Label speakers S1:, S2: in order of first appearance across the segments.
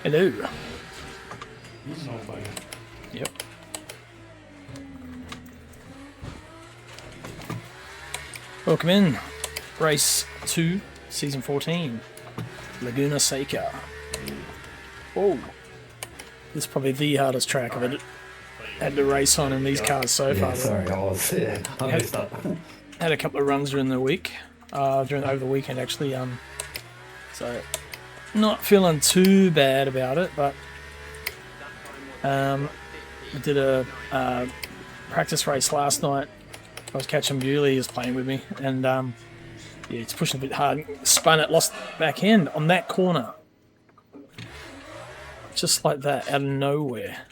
S1: Hello.
S2: He's an old bugger.
S1: Yep. Welcome in. Race 2, Season 14. Laguna Seca. Whoa. This is probably the hardest track I've had to race on in these cars so far.
S2: Sorry, I messed up.
S1: Had a couple of runs during the week. Over the weekend, actually. So, not feeling too bad about it, but I did a practice race last night. I was catching Bewley, he was playing with me, and yeah, it's pushing a bit hard. Spun it, lost back end on that corner. Just like that, out of nowhere.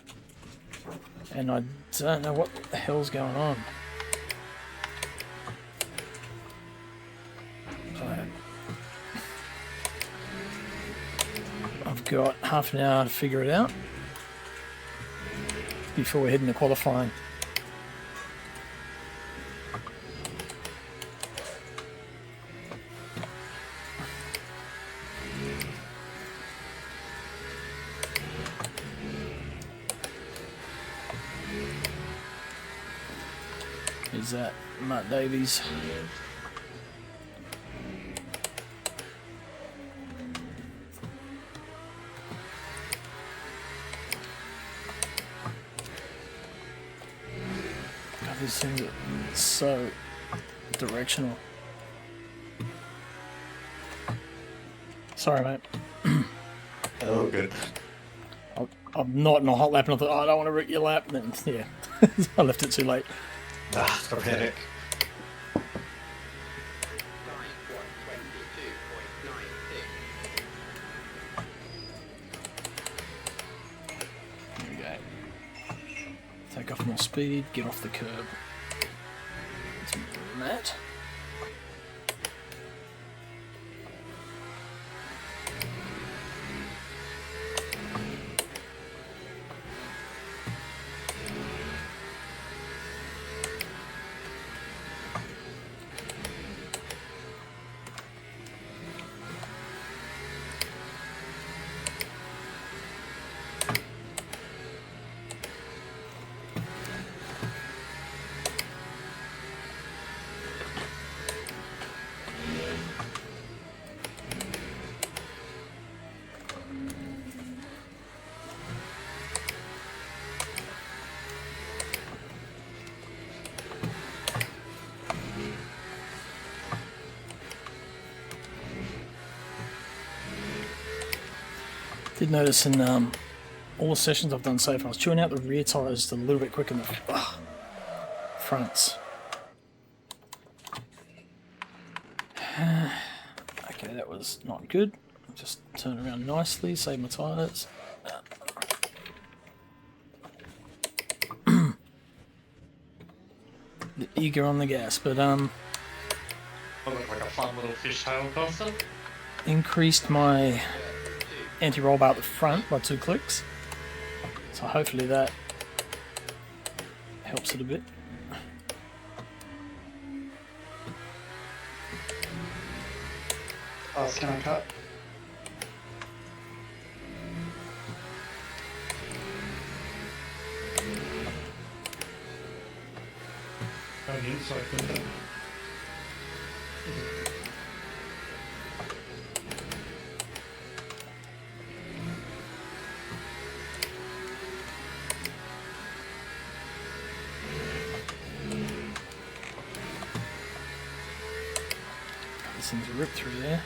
S1: And I don't know what the hell's going on. I've got half an hour to figure it out before we head into qualifying. Is that Matt Davies? God, these things are so directional. Sorry, mate.
S2: Oh, good.
S1: I'm not in a hot lap, and I thought, oh, I don't want to wreck your lap. And then, yeah, I left it too late.
S2: Pathetic.
S1: There we go. Take off more speed, get off the curb. Let's move on that. Did notice in all the sessions I've done so far, I was chewing out the rear tyres just a little bit quicker than the fronts. Okay, that was not good. Just turn around nicely, save my tyres. Eager on the gas, but
S3: I look like a fun little fishtail coaster.
S1: increased my anti-roll bar at the front by 2 clicks. So hopefully that helps it a bit.
S2: Can I cut?
S3: On the inside, couldn't it?
S1: This thing's ripped through there.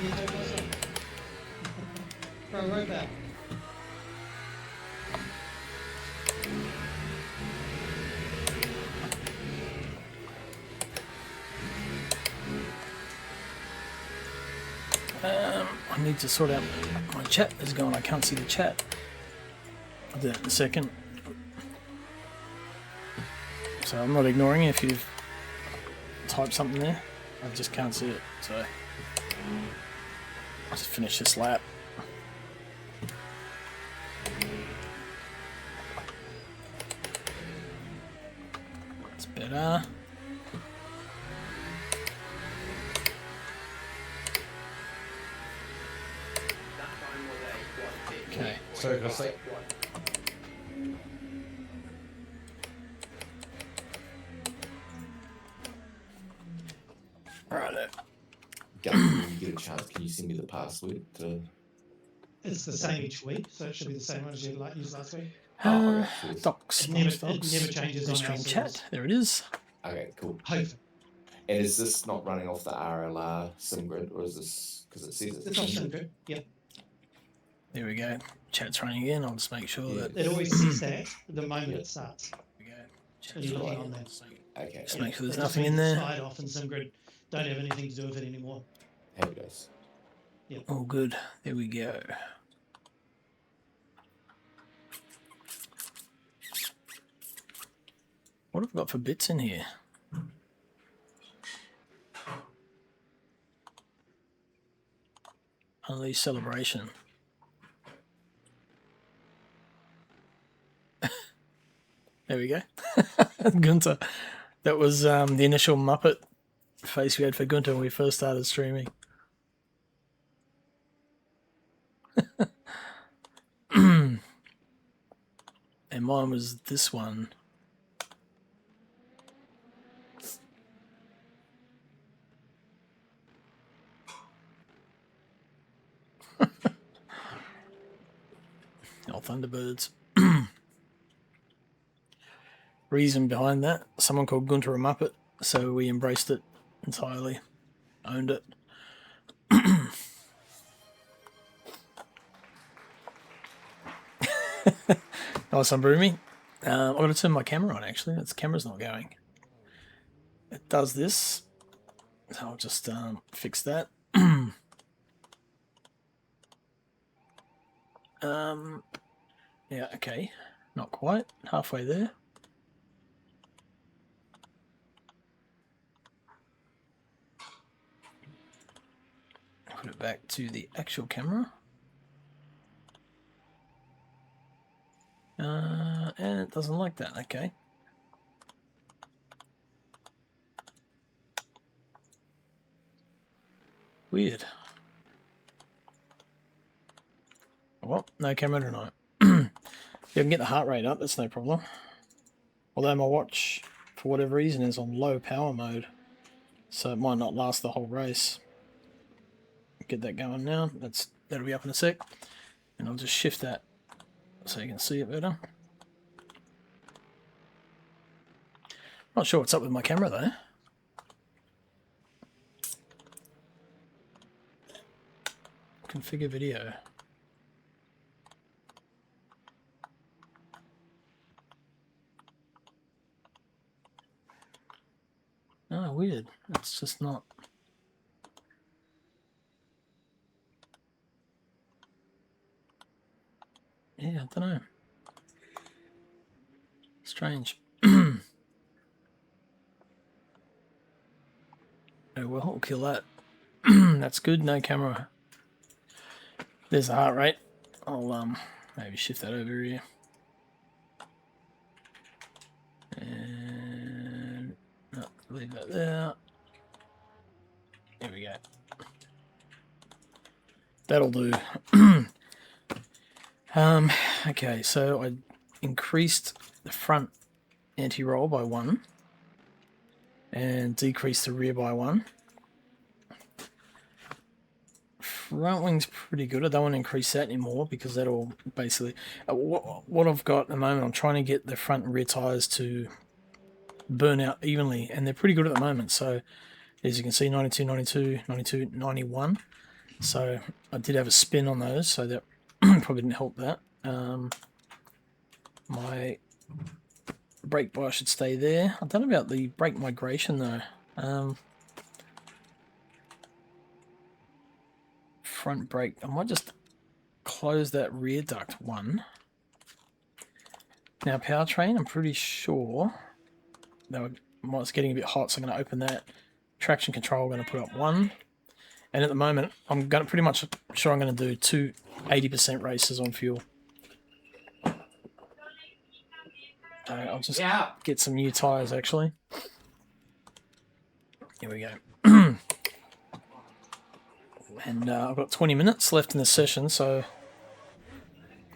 S4: you told myself. Throw a rope out.
S1: I need to sort out my chat is going. I can't see the chat. I'll do that in a second. So I'm not ignoring if you've typed something there. I just can't see it. So I'll just finish this lap. That's better. Okay.
S2: Sorry, can I say?
S1: Right.
S2: Gavin, when you get a chance, can you send me the password to...
S4: It's the same each week, so it should be the same one as you used last week.
S2: okay, sweet.
S1: Docs.
S4: It never
S1: docs.
S4: changes
S1: The
S4: on
S1: stream
S4: our
S1: chat.
S4: servers.
S1: There it is.
S2: Okay, cool.
S4: Hopefully.
S2: And is this not running off the RLR sim grid, or is this... Because it says
S4: It's on SimGrid. Yep.
S1: There we go. Chat's running again. I'll just make sure
S2: Yeah.
S1: that.
S4: It always says that the moment
S2: Yeah.
S4: it starts.
S1: There we go.
S4: When you're looking on there.
S2: Okay,
S1: Just make sure there's
S4: It just
S1: nothing in
S4: means it's
S1: there.
S4: fired off and SimGrid don't have anything to do with it anymore.
S2: happy days.
S1: All good. There we go. What have I got for bits in here? Unleash celebration. There we go. Gunter. That was the initial Muppet face we had for Gunter when we first started streaming. And mine was this one. Oh, Thunderbirds. Reason behind that, someone called Gunter a Muppet, so we embraced it entirely, owned it. Nice one, Broomy. I've got to turn my camera on, actually. Its camera's not going. It does this. So I'll just fix that. Yeah, okay. Not quite. Halfway there. Put it back to the actual camera. And it doesn't like that. Okay. Weird. Well, no camera tonight. You can get the heart rate up, that's no problem. Although my watch, for whatever reason, is on low power mode. So it might not last the whole race. Get that going now. That'll be up in a sec. And I'll just shift that so you can see it better. Not sure what's up with my camera though. Configure video. Oh, weird. It's just not. Yeah, I don't know. Strange. Oh well, we'll kill that. That's good. No camera. There's the heart rate. I'll maybe shift that over here. And no, leave that there. There we go. That'll do. Okay, so I increased the front anti-roll by 1 and decreased the rear by 1. Front wing's pretty good. I don't want to increase that anymore because that'll basically... what I've got at the moment, I'm trying to get the front and rear tyres to burn out evenly, and they're pretty good at the moment. So as you can see, 92, 92, 92, 91. So I did have a spin on those, so that probably didn't help that. My brake bar should stay there. I don't know about the brake migration though. Front brake, I might just close that rear duct one. Now powertrain, I'm pretty sure that it's getting a bit hot, so I'm going to open that. Traction control, I'm going to put up 1. And at the moment, I'm going to pretty much sure I'm going to do 2 80% races on fuel. I'll just get some new tyres actually. Here we go. And I've got 20 minutes left in the session, so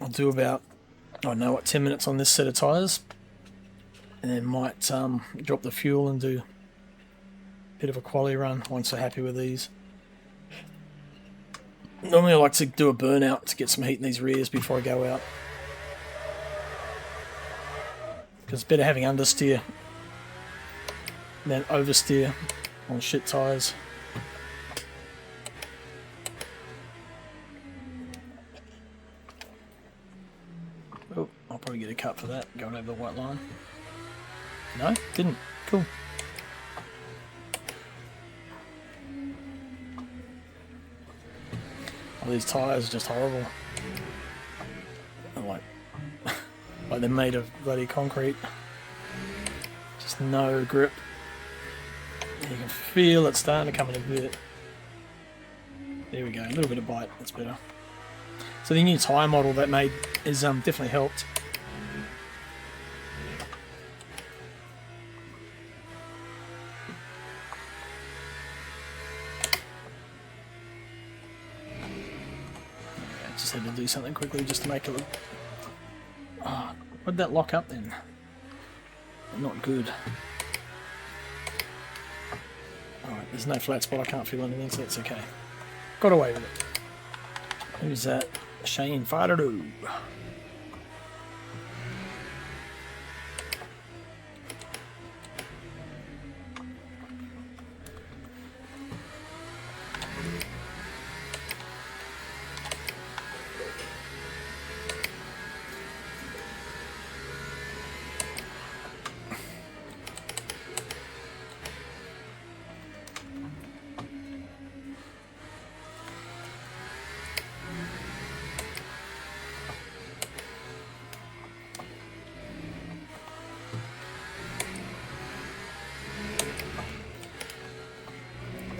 S1: I'll do about, I don't know what, 10 minutes on this set of tyres. And then might drop the fuel and do a bit of a quality run once I'm happy with these. Normally I like to do a burnout to get some heat in these rears before I go out. Because it's better having understeer than oversteer on shit tyres. Oh, I'll probably get a cut for that, going over the white line. No, didn't. Cool. Oh, these tyres are just horrible. Like they're made of bloody concrete. Just no grip. You can feel it starting to come in a bit. There we go, a little bit of bite, that's better. So the new tyre model that made is definitely helped. Just had to do something quickly just to make it look... Oh, why'd that lock up then? Not good. Alright, there's no flat spot, I can't feel anything, so that's okay. Got away with it. Who's that? Shane Rd2.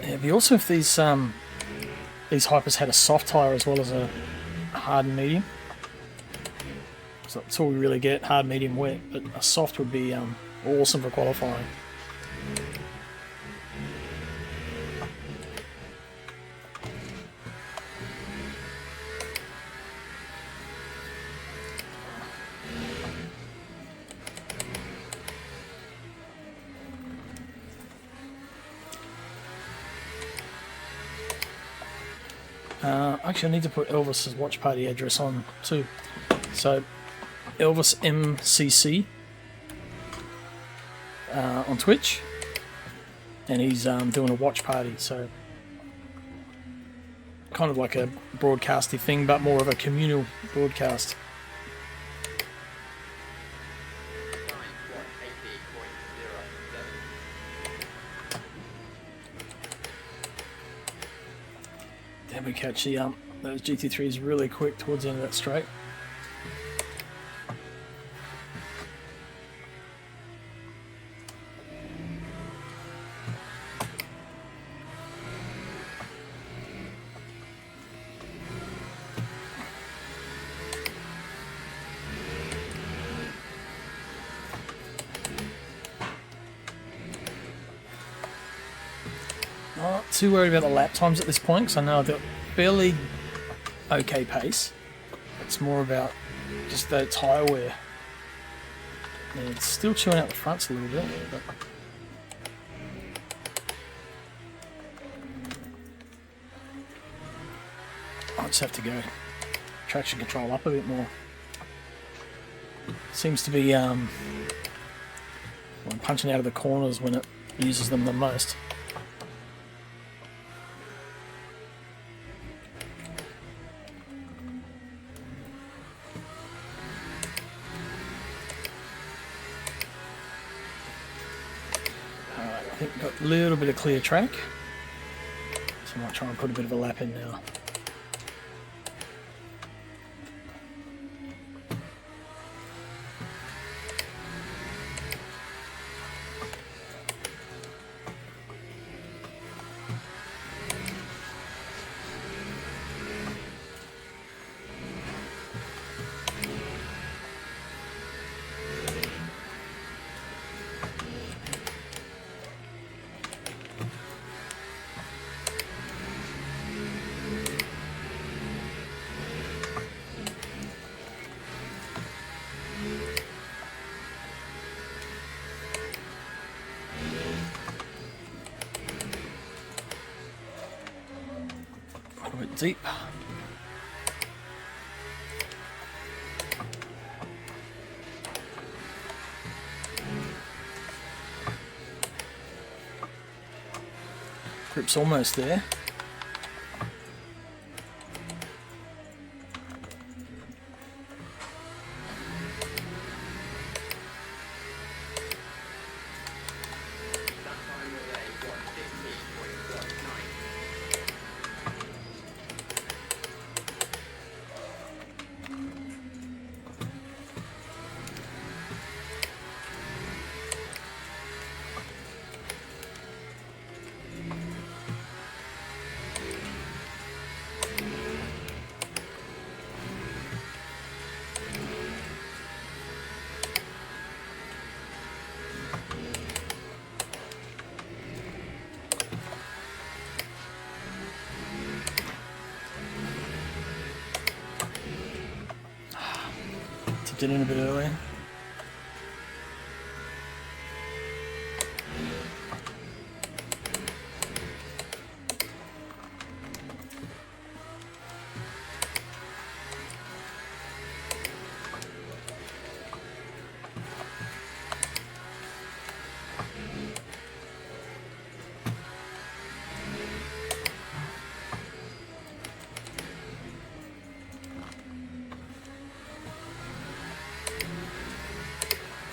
S1: It'd be awesome if these hypers had a soft tyre as well as a hard and medium. So that's all we really get, hard, medium, wet, but a soft would be awesome for qualifying. Actually, I need to put Elvis's watch party address on too. So, Elvis MCC on Twitch, and he's doing a watch party. So, kind of like a broadcasty thing, but more of a communal broadcast. Then we catch the those GT3s really quick towards the end of that straight. Not too worried about the lap times at this point, because I know I've got fairly okay pace. It's more about just the tyre wear. And it's still chewing out the fronts a little bit, but I just have to go traction control up a bit more. Seems to be punching out of the corners when it uses them the most. A little bit of clear track. So I might try and put a bit of a lap in now. A little bit deep. Grip's almost there. Tipped it in a bit earlier.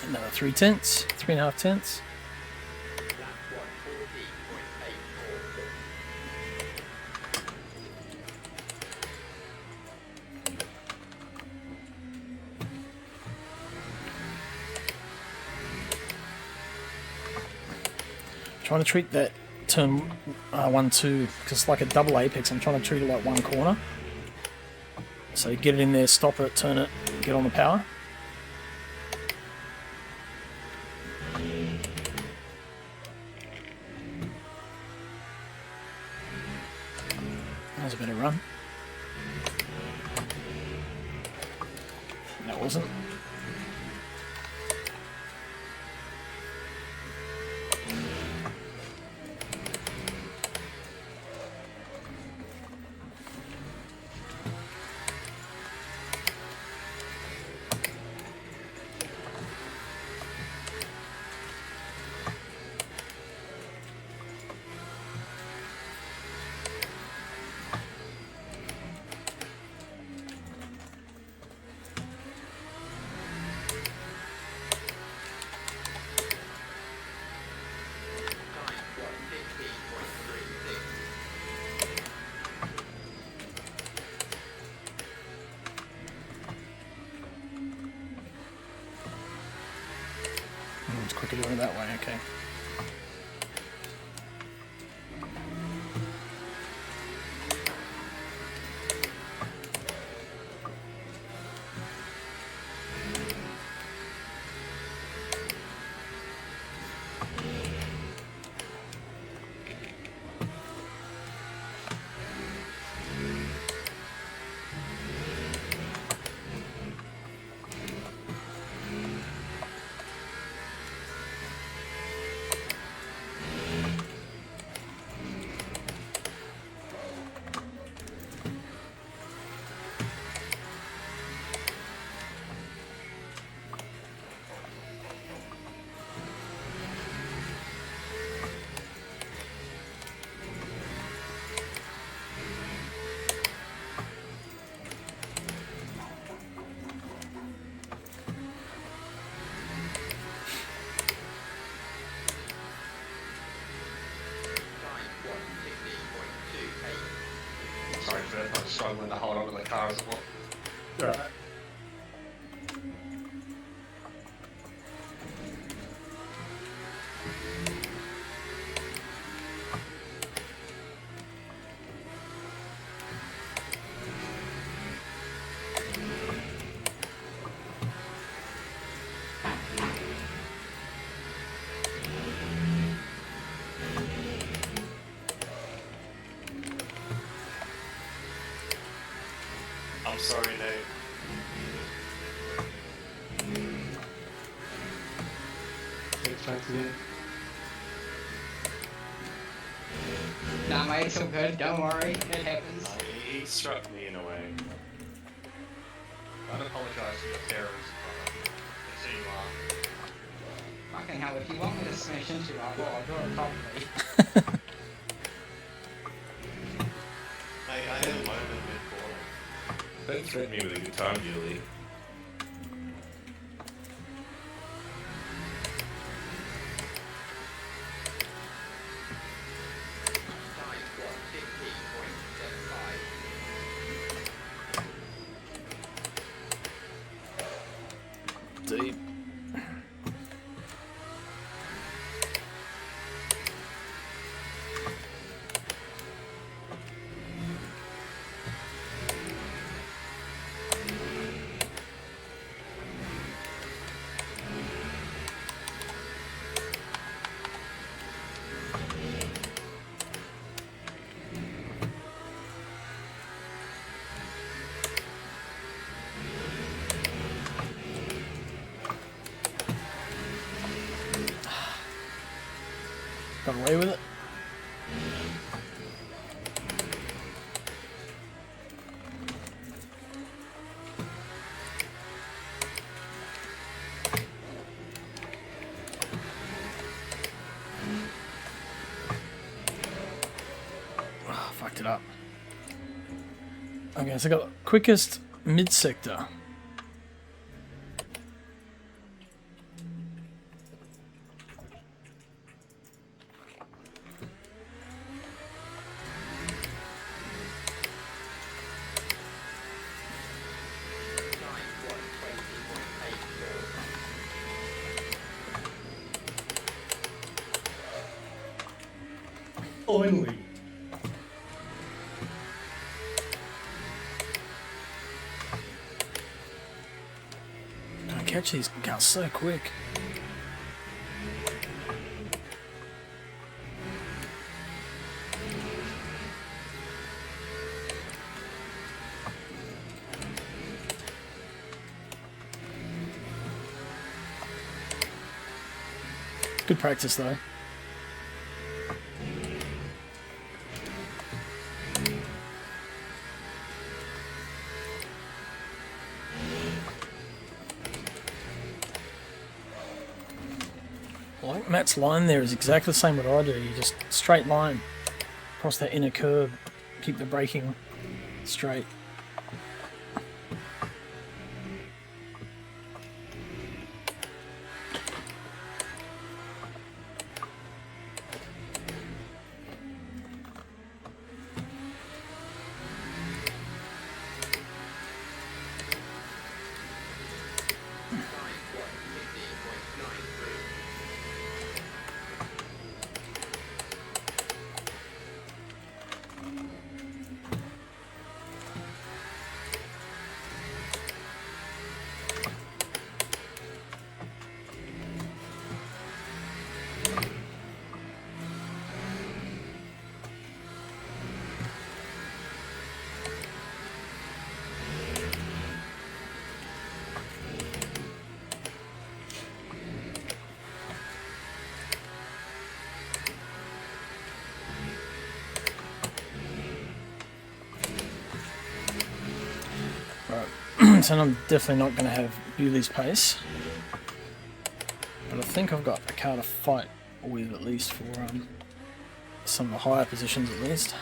S1: Another 3/10, 3.5 tenths. Trying to treat that turn 1-2 because it's like a double apex. I'm trying to treat it like one corner. So get it in there, stop it, turn it, get on the power. That was a better run. That wasn't. It's quicker doing it that way, okay.
S3: struggling to hold on to the car as well.
S1: Right.
S3: I'm sorry, Nate.
S2: Thanks, thanks again.
S5: Nah, mate, it's all good. Don't worry. It happens.
S3: He struck me in a way. I'd apologise for your terrorism, brother. That's who you are.
S5: Fucking hell, if you want me to smash into you, I'll do it properly.
S3: Mate, I had a moment mid-falling. Don't threaten me with a good time, Julie.
S1: Deep. Got away with it. Oh, fucked it up. Okay, so I got quickest mid-sector.
S2: Finally.
S1: I catch these guys so quick. Good practice though. Like Matt's line there is exactly the same what I do. You just straight line across that inner curb, keep the braking straight. So I'm definitely not going to have Bewley's pace. But I think I've got a car to fight with at least for some of the higher positions at least.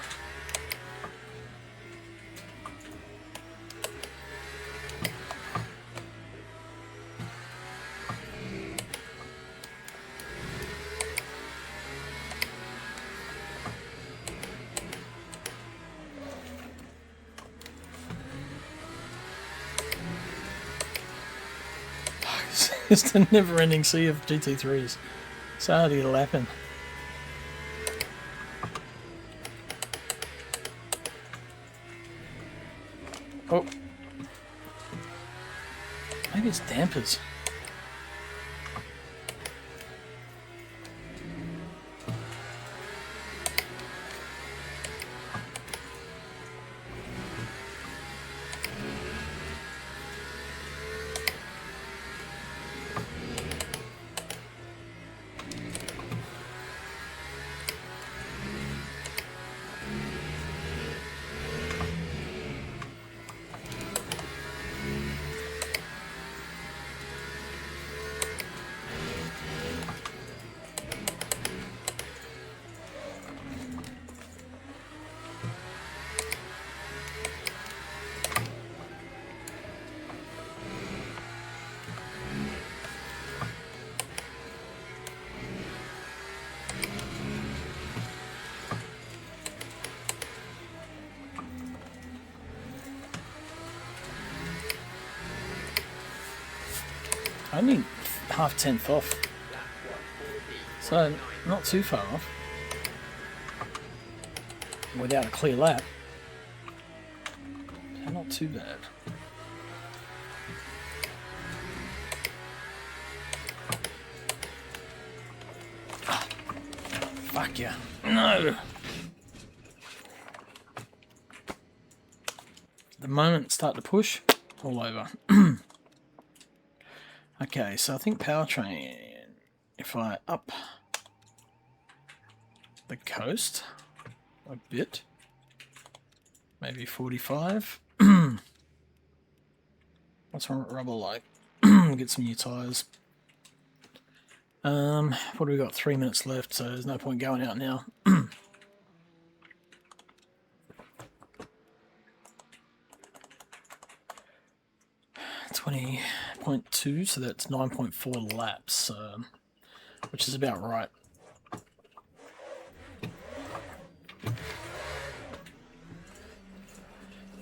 S1: Just a never-ending sea of GT3s. So hard to get a lap in. Oh. Maybe it's dampers. Only half 10th off, so not too far off. Without a clear lap, so not too bad. Oh, fuck yeah! No. The moment start to push, all over. Okay, so I think powertrain, if I up the coast a bit, maybe 45. What's rubber like? Get some new tyres. What do we got? 3 minutes left, so there's no point going out now. 20.2, so that's 9.4 laps, which is about right.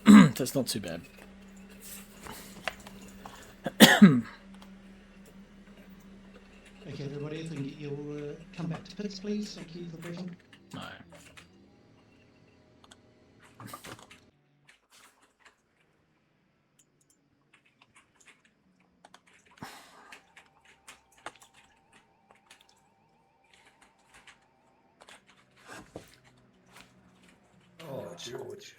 S1: That's not too bad.
S4: Okay, everybody, if we can get your come back to pits, please. Thank you for the briefing.
S1: No.
S3: Oh, George.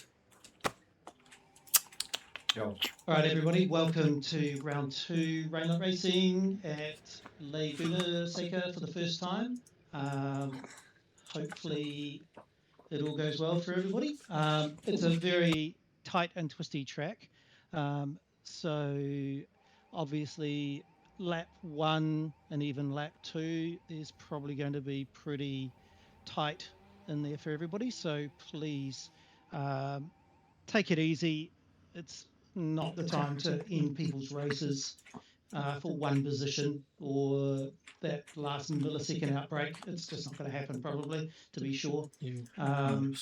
S4: All right, everybody, welcome to round 2 Rainlight Racing at Laguna Seca for the first time. Hopefully it all goes well for everybody. It's a very tight and twisty track. So obviously lap 1 and even lap 2, there's probably going to be pretty tight in there for everybody. So please take it easy. It's not the time to end people's races for one position or that last millisecond outbreak. It's just not going to happen, probably, to be sure. And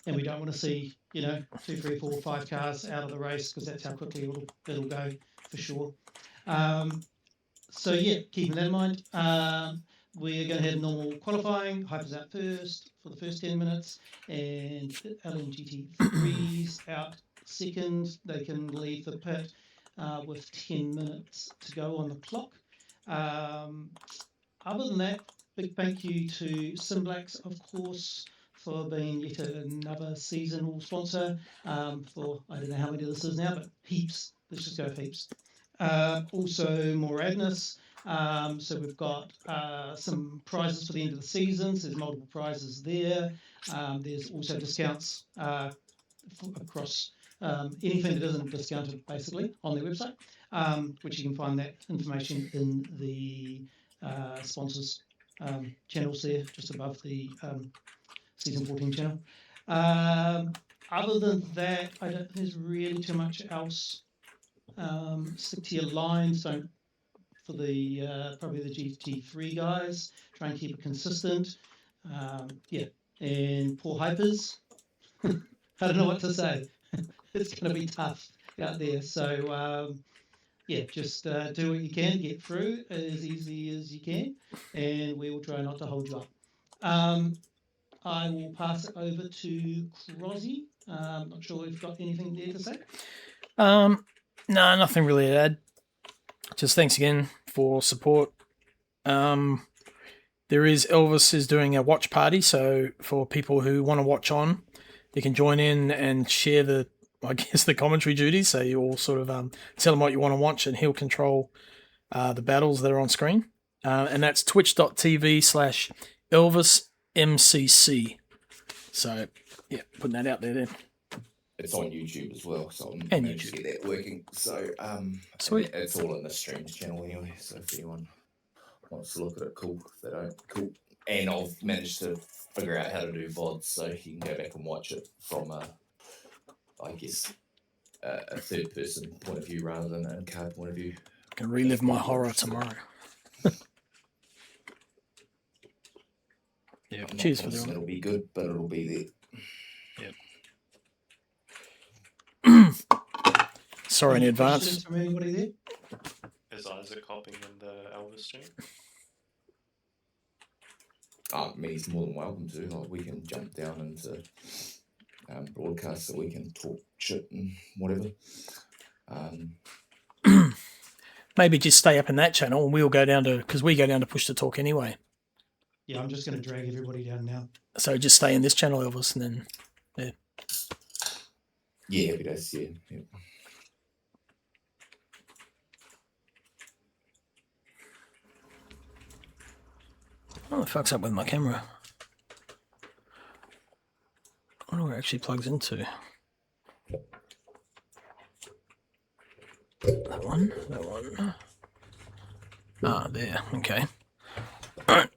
S4: we don't want to see, 2, 3, 4, 5 cars out of the race, because that's how quickly it'll go for sure. So yeah, keeping that in mind. We're going to have normal qualifying, hypers out first for the first 10 minutes, and LMGT3s out second. They can leave the pit with 10 minutes to go on the clock. Other than that, big thank you to Simblacks, of course, for being yet another seasonal sponsor for, I don't know how many this is now, but heaps. Let's just go with heaps. Also, more Agnes. So we've got some prizes for the end of the season. So there's multiple prizes there. There's also discounts across anything that isn't discounted, basically, on their website, which you can find that information in the sponsors channels there, just above the Season 14 channel. Other than that, I don't think there's really too much else. Stick to your lines. Don't, for the probably the GT3 guys, try and keep it consistent. Yeah, and poor hypers. I don't know what to say. It's going to be tough out there. So yeah, just do what you can to get through as easily as you can, and we will try not to hold you up. I will pass it over to Crozzy. Not sure if you've got anything there to say.
S1: No, nothing really to add. Just thanks again for support. There is Elvis is doing a watch party, so for people who want to watch on, you can join in and share the, I guess, the commentary duties. So you all sort of tell him what you want to watch, and he'll control the battles that are on screen. And that's twitch.tv/ElvisMCC. So yeah, putting that out there then.
S2: It's on YouTube as well, so I'm
S1: And
S2: managed to get that working. So
S1: Sweet.
S2: it's all in the streams channel anyway. So if anyone wants to look at it, cool. If they don't, cool. And I've managed to figure out how to do VODs, so you can go back and watch it from a third person point of view rather than a card point of view.
S1: I can relive my horror tomorrow. Yeah, cheers for the honor.
S2: It'll be good, but it'll be there.
S1: Sorry in
S4: Any
S1: advance.
S4: questions from anybody there?
S3: Is Isaac hopping in the Elvis stream?
S2: I mean, he's more than welcome to. Like, we can jump down into broadcast so we can talk shit and whatever.
S1: Maybe just stay up in that channel and we'll go down to, because we go down to Push to Talk anyway.
S4: Yeah, I'm just going to drag everybody down now.
S1: So just stay in this channel, Elvis, and then, yeah.
S2: Yeah, happy days, yeah.
S1: What the fuck's up with my camera? I wonder where it actually plugs into. That one, that one. Ah, there, okay. Alright.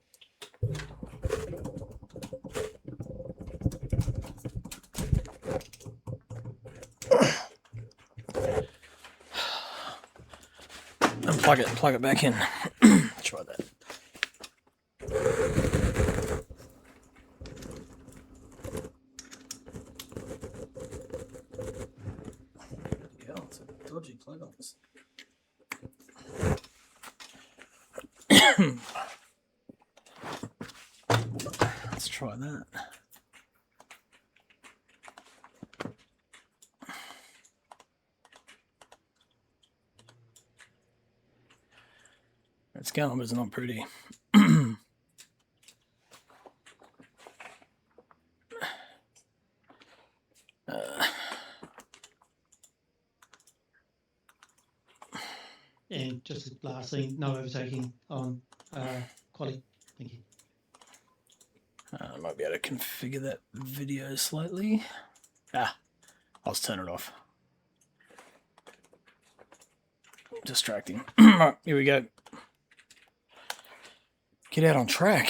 S1: And plug it back in. Try that. Yeah, it's a dodgy plug on this. Let's try that. It's going, but it's not pretty.
S4: And just last thing, no overtaking on quality. Thank you.
S1: I might be able to configure that video slightly. I'll just turn it off. Distracting. Alright, here we go. Get out on track.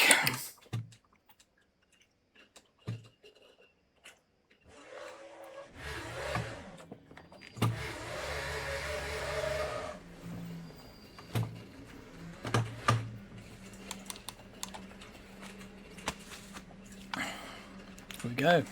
S1: Here we go.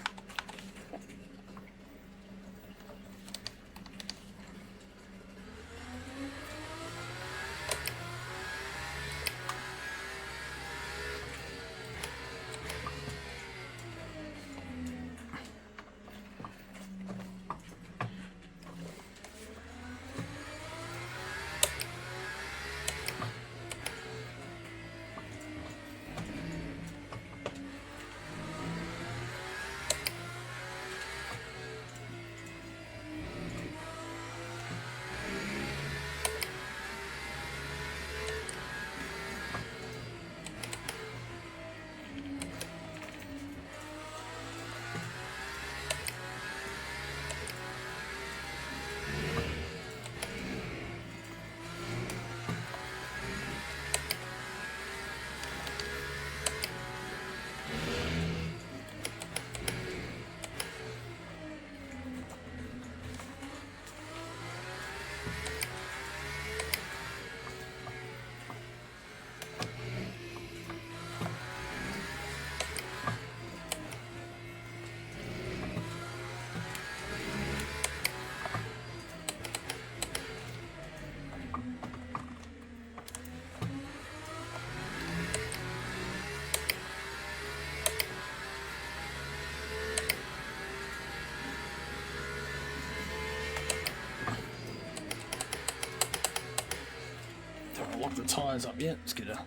S1: tyres up yet. Let's get a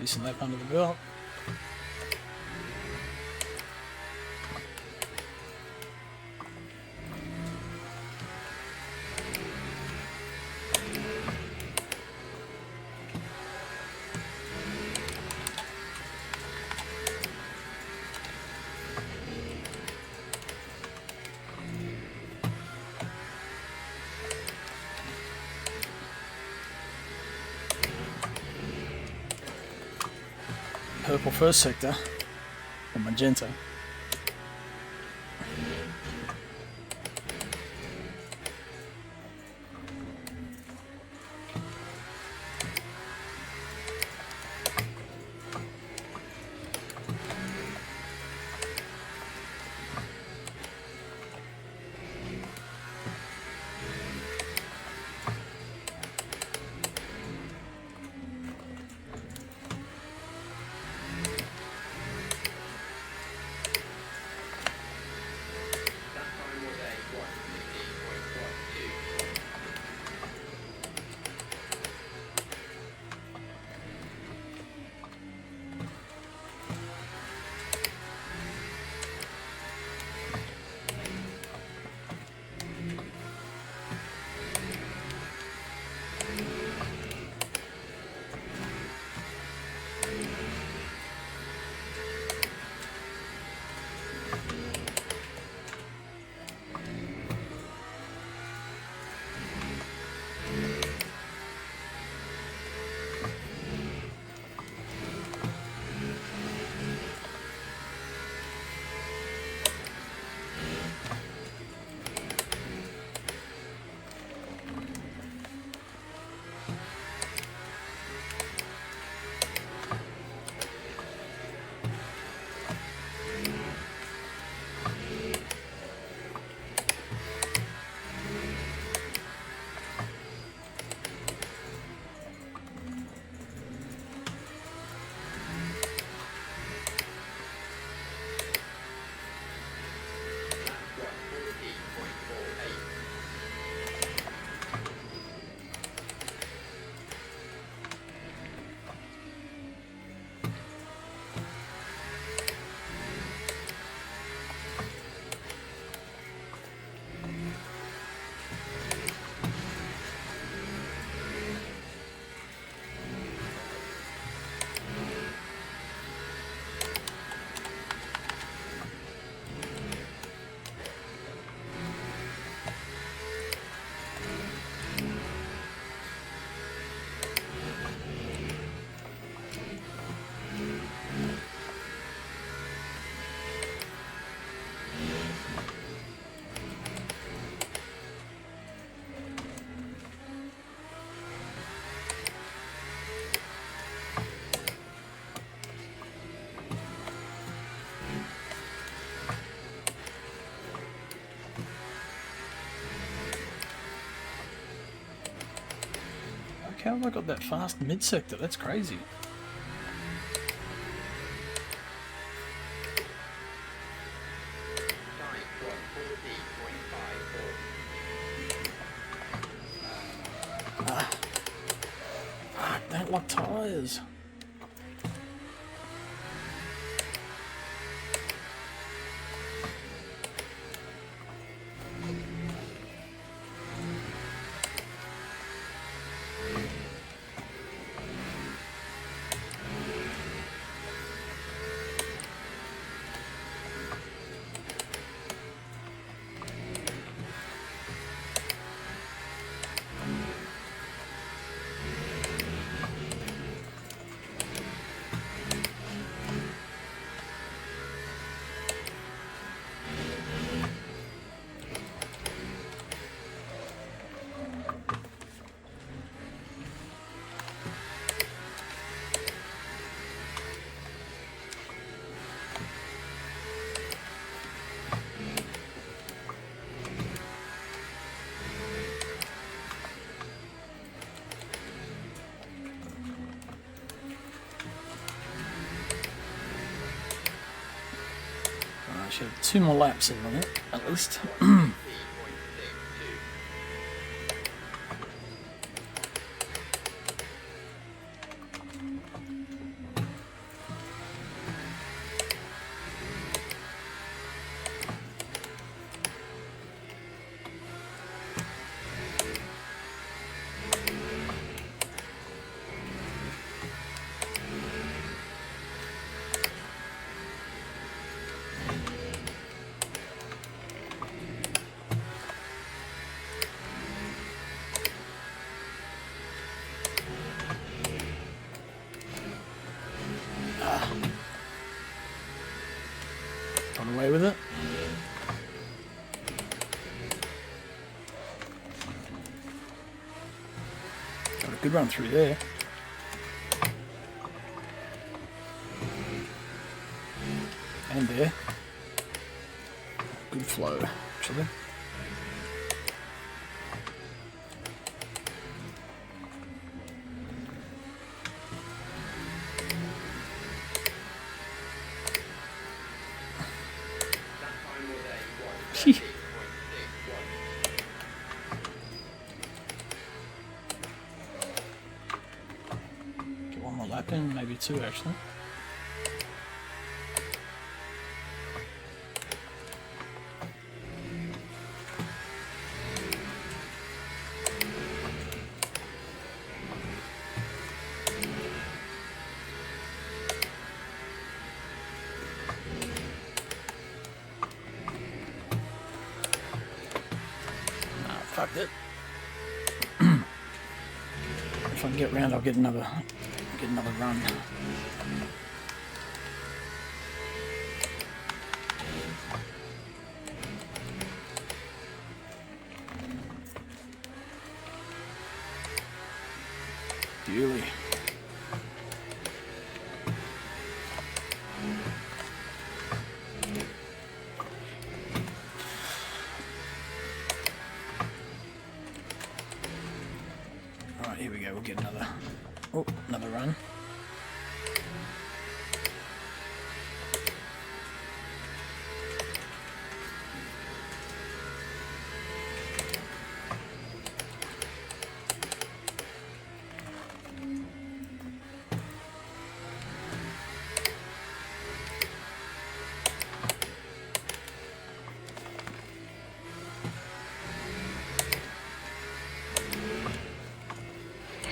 S1: decent lap under the belt. Purple first sector, or magenta. How have I got that fast mid-sector? That's crazy. Don't like tyres. I should have 2 more laps in on it, at least. Got away with it. Got a good run through there. And there. Good flow, actually. Get one more lap in, maybe two actually. Fuck it. If I can get round, I'll get another run. Beauty. Alright, here we go, we'll get another run.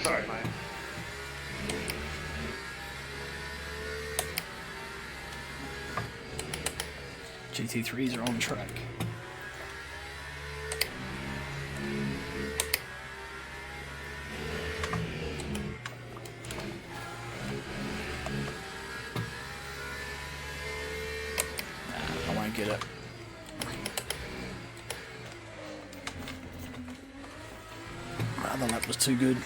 S3: Sorry, mate.
S1: GT3s are on track. Nah, I won't get it. My other lap was too good.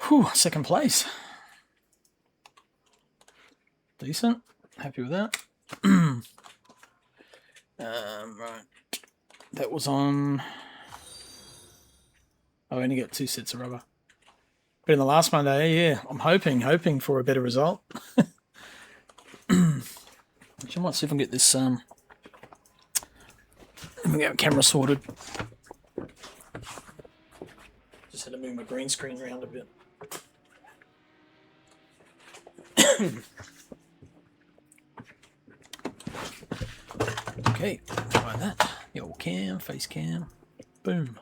S1: Whew, second place. Decent. Happy with that. Right. That was on... I only got 2 sets of rubber. But in the last Monday, yeah, I'm hoping for a better result. Actually, I might see if I can get this let me get my camera sorted. Just had to move my green screen around a bit. Okay, try that. The old cam, face cam. Boom.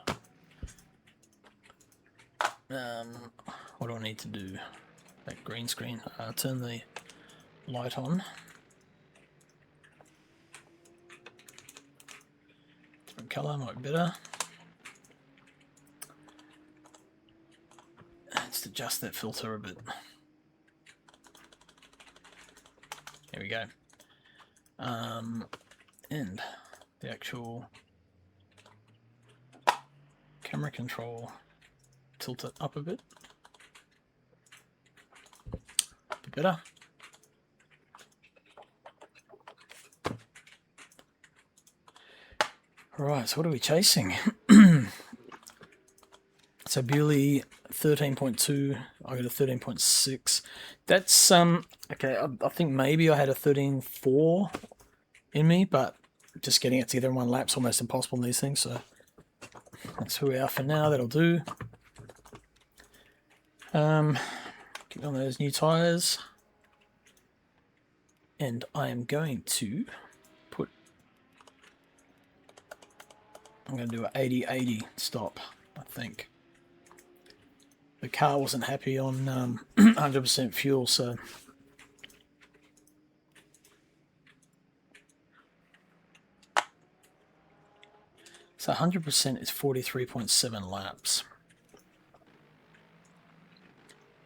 S1: What do I need to do? That green screen. Turn the light on. Different colour might be better. Just adjust that filter a bit. There we go. And the actual camera control, tilt it up a bit. Better. Right, so what are we chasing? So Bewley 13.2, I got a 13.6. That's okay, I think maybe I had a 13.4 in me, but just getting it together in one lap's almost impossible in these things, so that's who we are for now. That'll do. Get on those new tyres. And I am going to put... I'm going to do an 80-80 stop, I think. The car wasn't happy on 100% fuel, so... So 100% is 43.7 laps.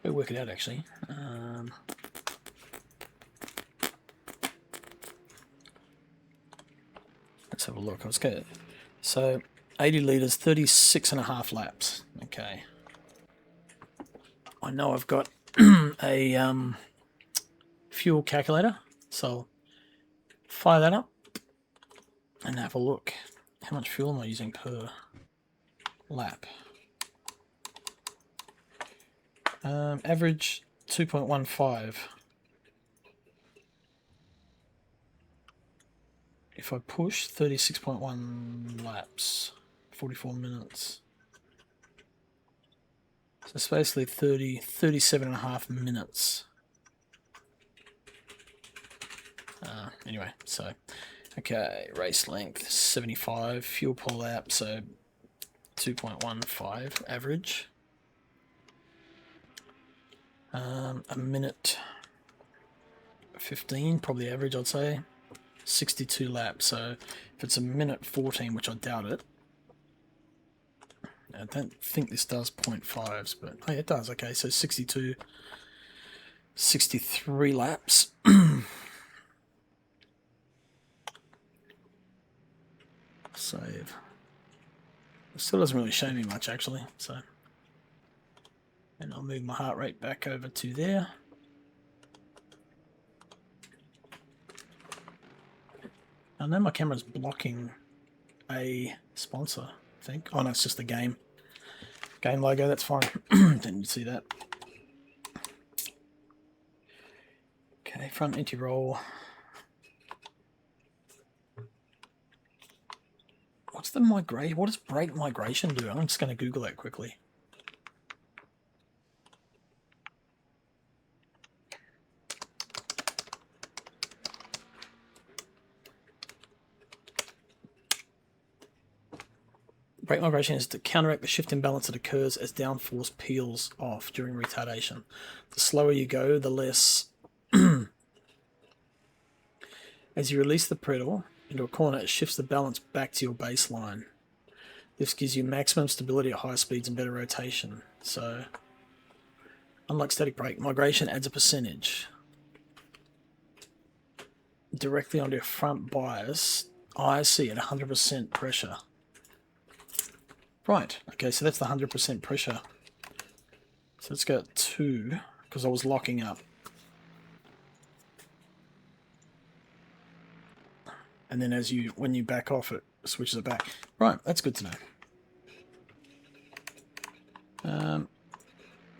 S1: We'll work it out, actually. Let's have a look. Let's go. So 80 litres, 36.5 laps. Okay. I know I've got a fuel calculator, so I'll fire that up and have a look. How much fuel am I using per lap? Average 2.15. If I push 36.1 laps, 44 minutes. So it's basically 37.5 minutes. Anyway, so, okay, race length 75, fuel per lap, so 2.15 average. A minute 15, probably average, I'd say. 62 laps, so if it's a minute 14, which I doubt it. I don't think this does 0.5s, but oh, yeah, it does. Okay, so 62, 63 laps. Save. It still doesn't really show me much, actually, so. And I'll move my heart rate back over to there. I know my camera's blocking a sponsor, I think. Oh no, it's just the game logo, that's fine. Didn't see that. Okay, front anti-roll. What's the migration? What does brake migration do? I'm just going to Google that quickly. Brake migration is to counteract the shift in balance that occurs as downforce peels off during retardation. The slower you go, the less. As you release the pedal into a corner, it shifts the balance back to your baseline. This gives you maximum stability at high speeds and better rotation. So, unlike static brake, migration adds a percentage directly onto your front bias. I see at 100% pressure. Right, okay, so that's the 100% pressure. So let's go at 2, because I was locking up. And then when you back off, it switches it back. Right, that's good to know.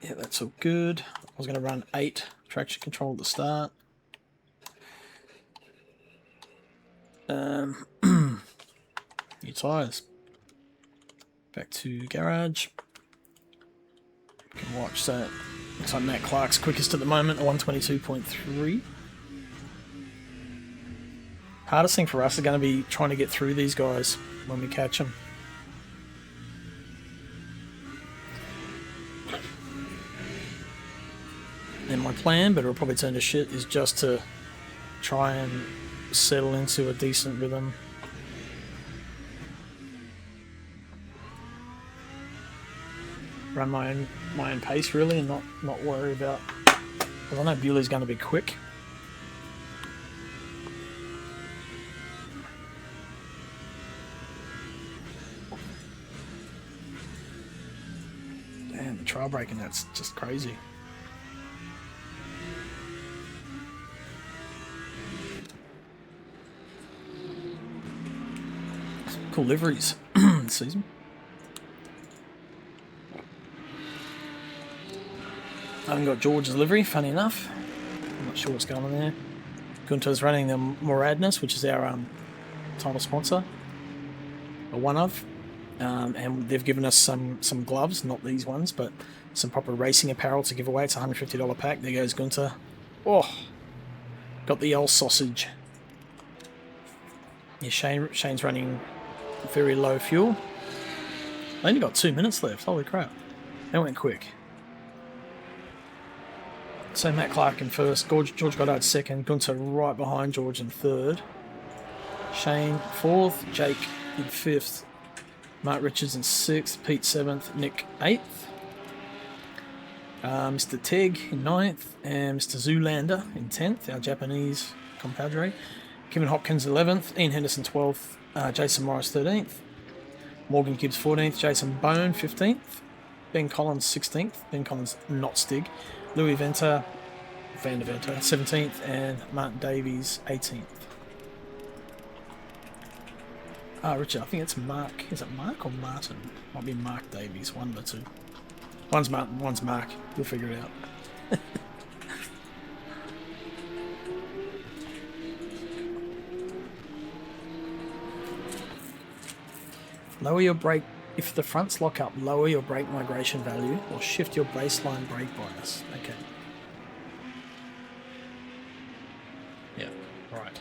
S1: Yeah, that's all good. I was going to run 8 traction control at the start. New tyres. Back to garage. You can watch, so looks like Matt Clark's quickest at the moment, a 122.3. Hardest thing for us is going to be trying to get through these guys when we catch them. And my plan, but it'll probably turn to shit, is just to try and settle into a decent rhythm. Run my own pace really, and not worry about. Because I know Bewley's going to be quick. Damn, the trail braking, that's just crazy. Cool liveries this season. I haven't got George's livery, funny enough. I'm not sure what's going on there. Gunter's running the Moradness, which is our title sponsor, or one of. And they've given us some gloves, not these ones, but some proper racing apparel to give away. It's a $150 pack. There goes Gunter. Oh, got Got the old sausage. Yeah, Shane's running very low fuel. I only got 2 minutes left. Holy crap. That went quick. So Matt Clark in first, George Goddard second, Gunter right behind George in third, Shane fourth, Jake in fifth, Mark Richards in sixth, Pete seventh, Nick eighth, Mr. Teg in ninth, and Mr. Zoolander in 10th, our Japanese compadre. Kevin Hopkins 11th, Ian Henderson 12th, Jason Morris 13th, Morgan Gibbs 14th, Jason Bone 15th, Ben Collins 16th, Ben Collins not Stig, Louis Venter 17th, and Martin Davies 18th. Richard, I think it's Mark. Is it Mark or Martin? Might be Mark Davies, one of the two. One's Martin, one's Mark. You'll figure it out. Lower your brake. If the fronts lock up, lower your brake migration value or shift your baseline brake bias. Okay. Yeah, right.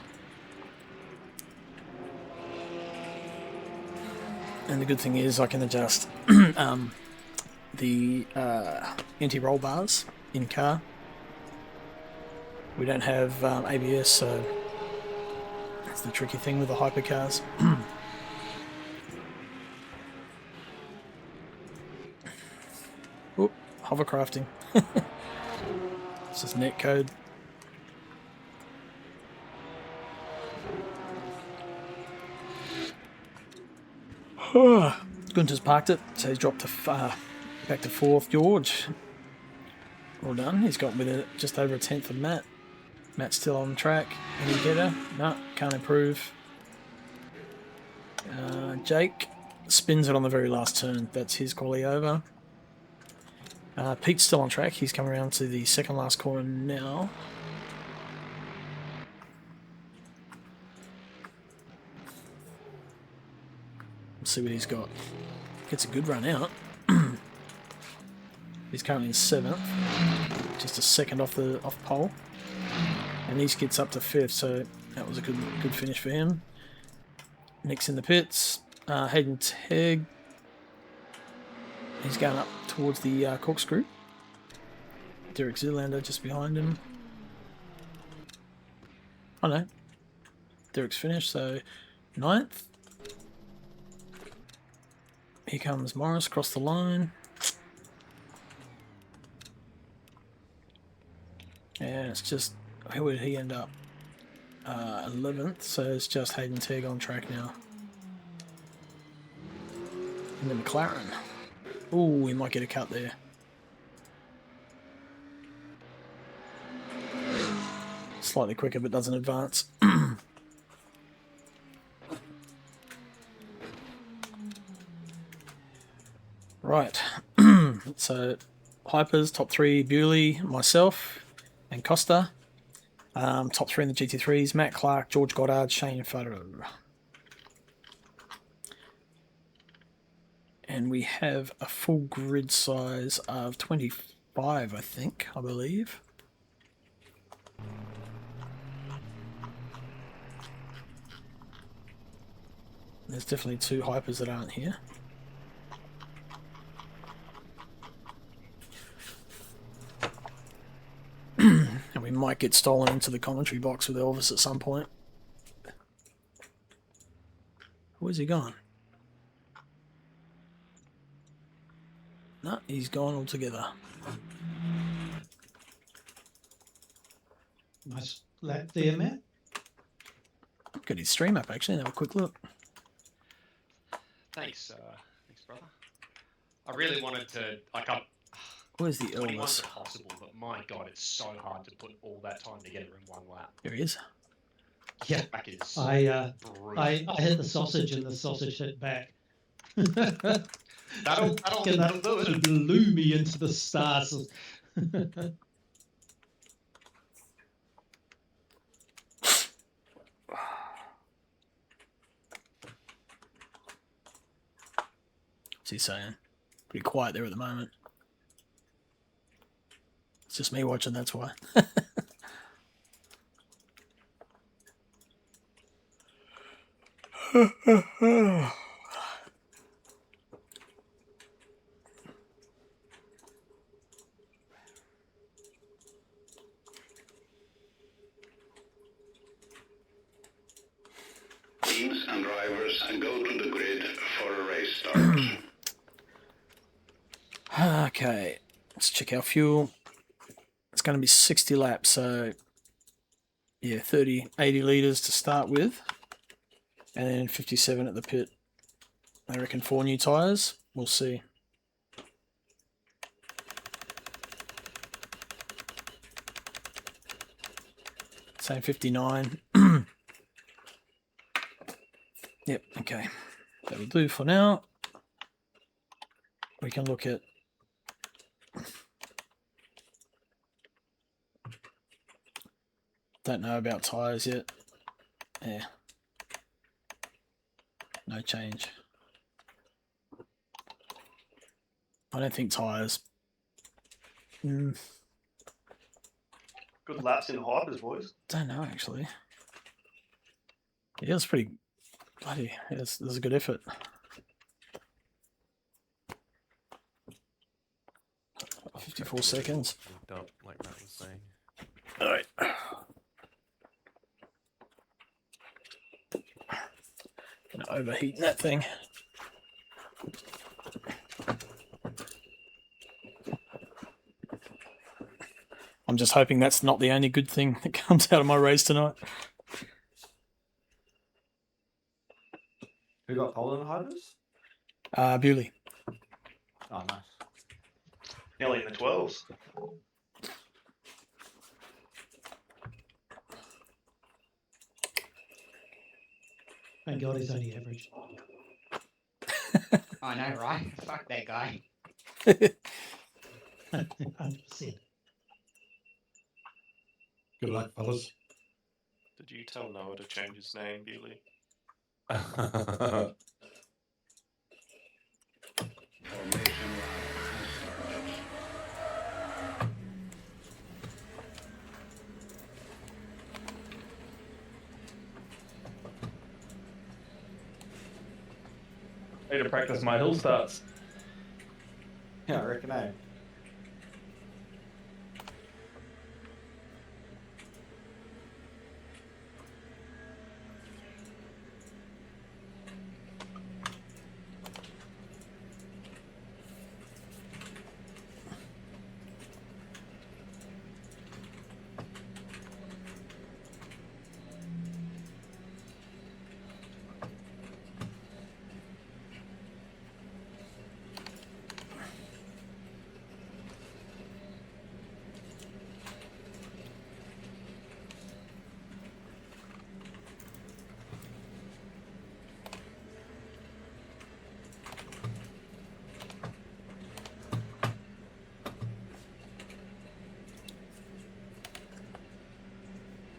S1: And the good thing is I can adjust the anti-roll bars in car. We don't have ABS, so that's the tricky thing with the hypercars. Oop, hovercrafting. It's just net code. Gunter's parked it, so he's dropped to back to fourth. George, well done. He's got with it just over a tenth of Matt. Matt's still on track. Any getter? No, can't improve. Jake spins it on the very last turn. That's his quali over. Pete's still on track. He's coming around to the second last corner now. Let's see what he's got. Gets a good run out. He's currently in 7th, just a second off pole, and he gets up to 5th. So that was a good finish for him. Nick's in the pits. Hayden Tegg. He's going up towards the corkscrew. Derek Zoolander just behind him. Oh no, Derek's finished. So 9th. Here comes Morris across the line. And it's just, where did he end up? 11th, so it's just Hayden Tegg on track now. And then McLaren. Ooh, he might get a cut there. Slightly quicker, but doesn't advance. Right, so Hypers, top 3, Bewley, myself, and Costa. Top 3 in the GT3s, Matt Clark, George Goddard, Shane Faro. And we have a full grid size of 25, I believe. There's definitely 2 Hypers that aren't here. And we might get stolen into the commentary box with Elvis at some point. Where's he gone? No, he's gone altogether.
S4: Nice lap there, Matt.
S1: Got his stream up actually, and have a quick look.
S3: Thanks, brother. I really wanted to,
S1: Where's the
S3: 21's
S1: Elvis?
S3: possible, but my god, it's so hard to put all that time together in one lap.
S1: There he is.
S4: Yeah,
S3: Back is brutal.
S4: I hit the sausage and the sausage hit back.
S3: That'll do
S4: It
S3: it.
S4: blew me into the stars.
S1: What's he saying? Pretty quiet there at the moment. It's just me watching, that's why.
S6: Teams and drivers and go to the grid for a race start.
S1: Okay, let's check our fuel. It's going to be 60 laps, so yeah, 80 litres to start with, and then 57 at the pit. I reckon 4 new tyres. We'll see. Same 59. Yep, okay. That'll do for now. We can look at don't know about tyres yet. Yeah. No change. I don't think tyres.
S3: Good laps in hypers, boys.
S1: Don't know actually. Yeah, it's pretty bloody. Yeah, there's a good effort.
S7: I'll
S1: 54 seconds.
S7: linked up, like Matt was saying.
S1: All right. Gonna overheat that thing. I'm just hoping that's not the only good thing that comes out of my race tonight.
S8: Who got pole in the hypers?
S1: Bewley.
S8: Oh, nice.
S3: Nearly in the 12s.
S4: Thank God he's only average.
S5: I know, right? Fuck that guy.
S4: 100%.
S8: Good luck, fellas.
S3: Did you tell Noah to change his name, Bewley?
S6: Formation line started.
S9: I need to practice my hill starts.
S8: Yeah, I reckon I.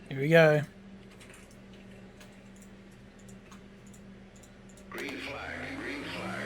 S1: Here we go.
S6: Green flag, green flag.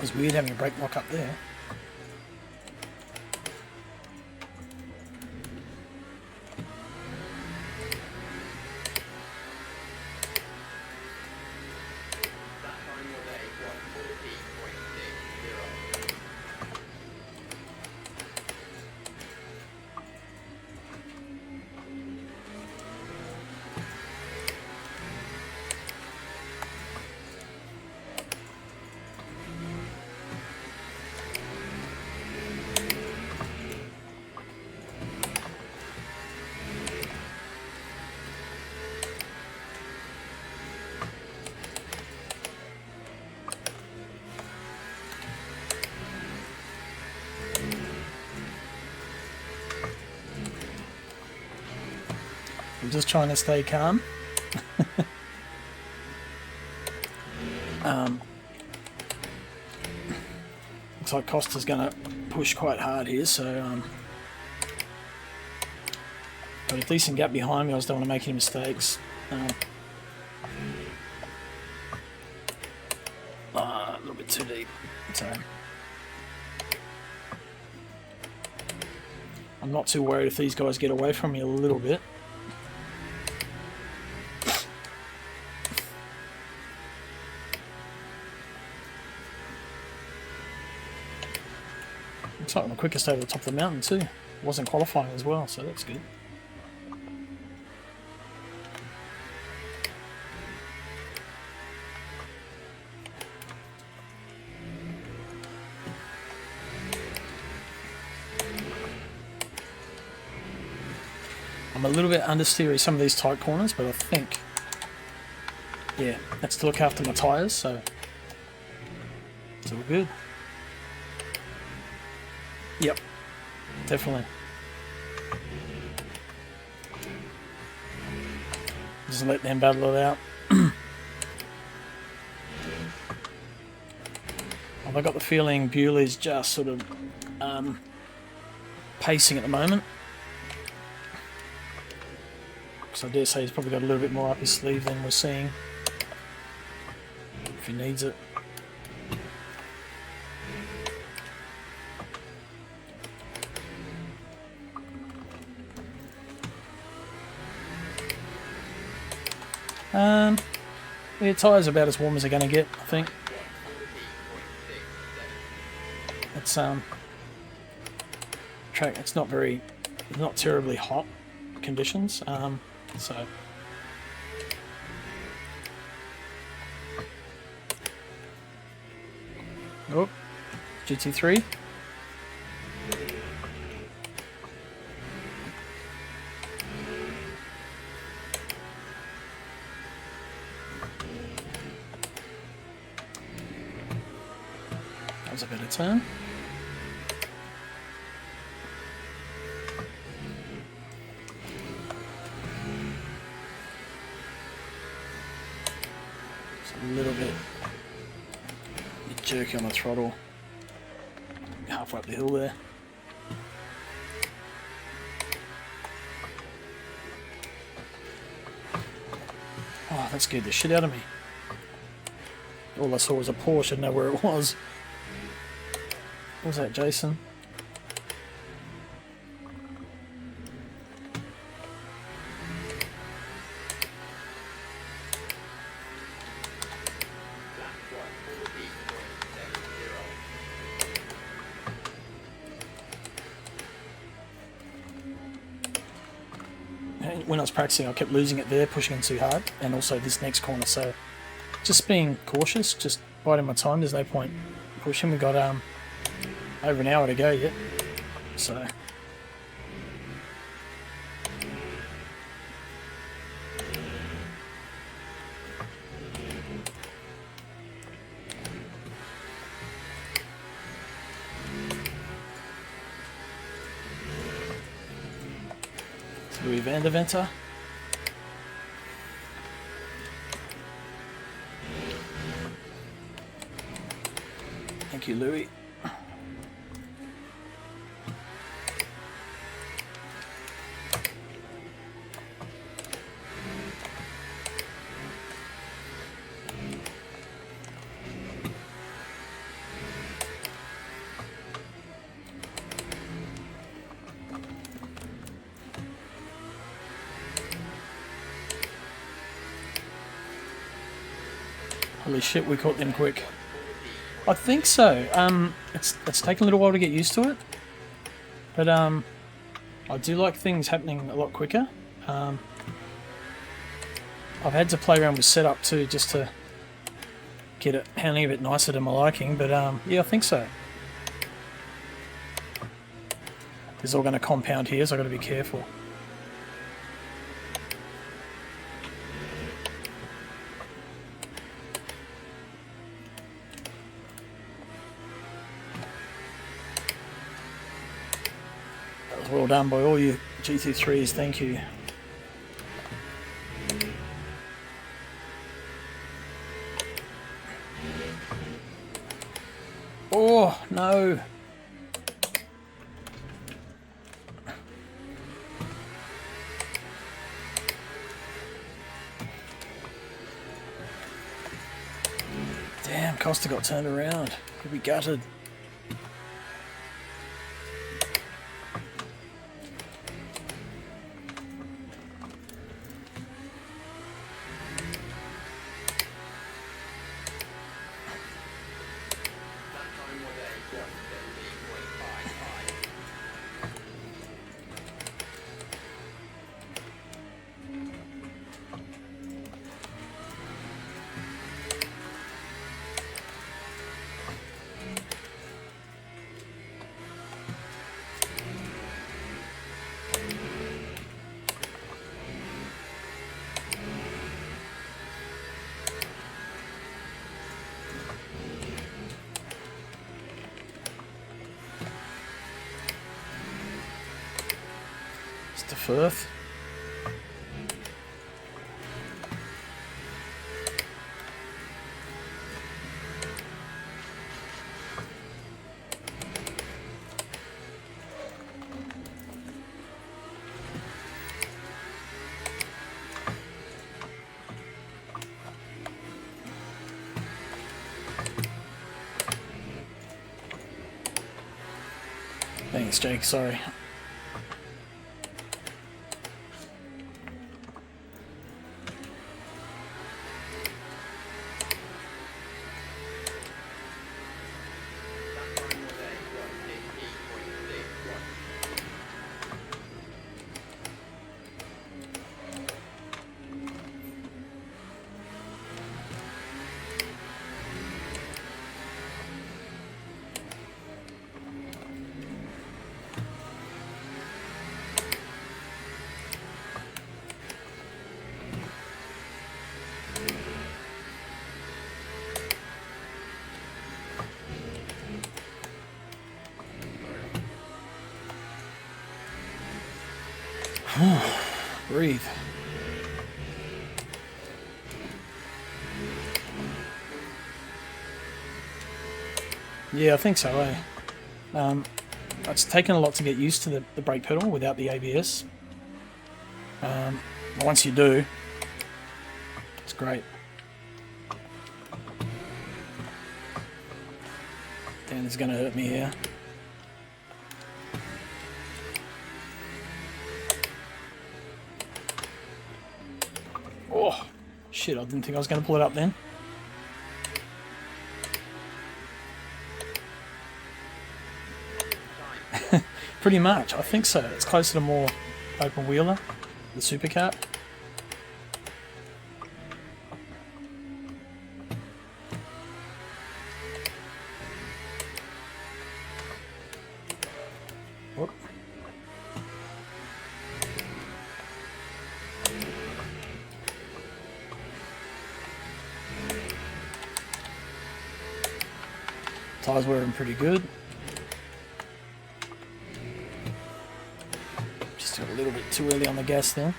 S1: was weird having a break lock up there. I'm just trying to stay calm. Looks like Costa's going to push quite hard here, so got a decent gap behind me. I just don't want to make any mistakes. A little bit too deep. So I'm not too worried if these guys get away from me a little bit. Looks like I'm the quickest over the top of the mountain too. Wasn't qualifying as well, so that's good. I'm a little bit understeery some of these tight corners, but I think, yeah, that's to look after my tyres, so it's all good. Yep, definitely. Just let them battle it out. I got the feeling Bewley's just sort of pacing at the moment. So I dare say he's probably got a little bit more up his sleeve than we're seeing, if he needs it. Yeah, tyres are about as warm as they're going to get, I think. It's track. It's not terribly hot conditions. So oh, GT3. That was a better turn. A little bit jerky on the throttle, halfway up the hill there. Oh, that scared the shit out of me. All I saw was a Porsche, I didn't know where it was. What was that, Jason? When I was practicing, I kept losing it there, pushing it too hard, and also this next corner. So, just being cautious, just biding my time. There's no point pushing. We got over an hour to go yet, so. Louis van der Venter. Thank you, Louis. Holy shit, we caught them quick. I think so. It's taken a little while to get used to it, but I do like things happening a lot quicker. I've had to play around with setup too, just to get it handling a bit nicer to my liking. But yeah, I think so. This is all going to compound here, so I've got to be careful. That was well done by all you GT3s, thank you. Oh, no. Damn, Costa got turned around. Could be gutted. It's the Firth. Thanks, Jake, sorry. Breathe. Yeah, I think so, eh? It's taken a lot to get used to the brake pedal without the ABS. Once you do, it's great. Dan is going to hurt me here. Oh, shit, I didn't think I was going to pull it up then. Pretty much, I think so. It's closer to more open wheeler, the supercar. Whoop. Tyres wearing pretty good. Just got a little bit too early on the gas there.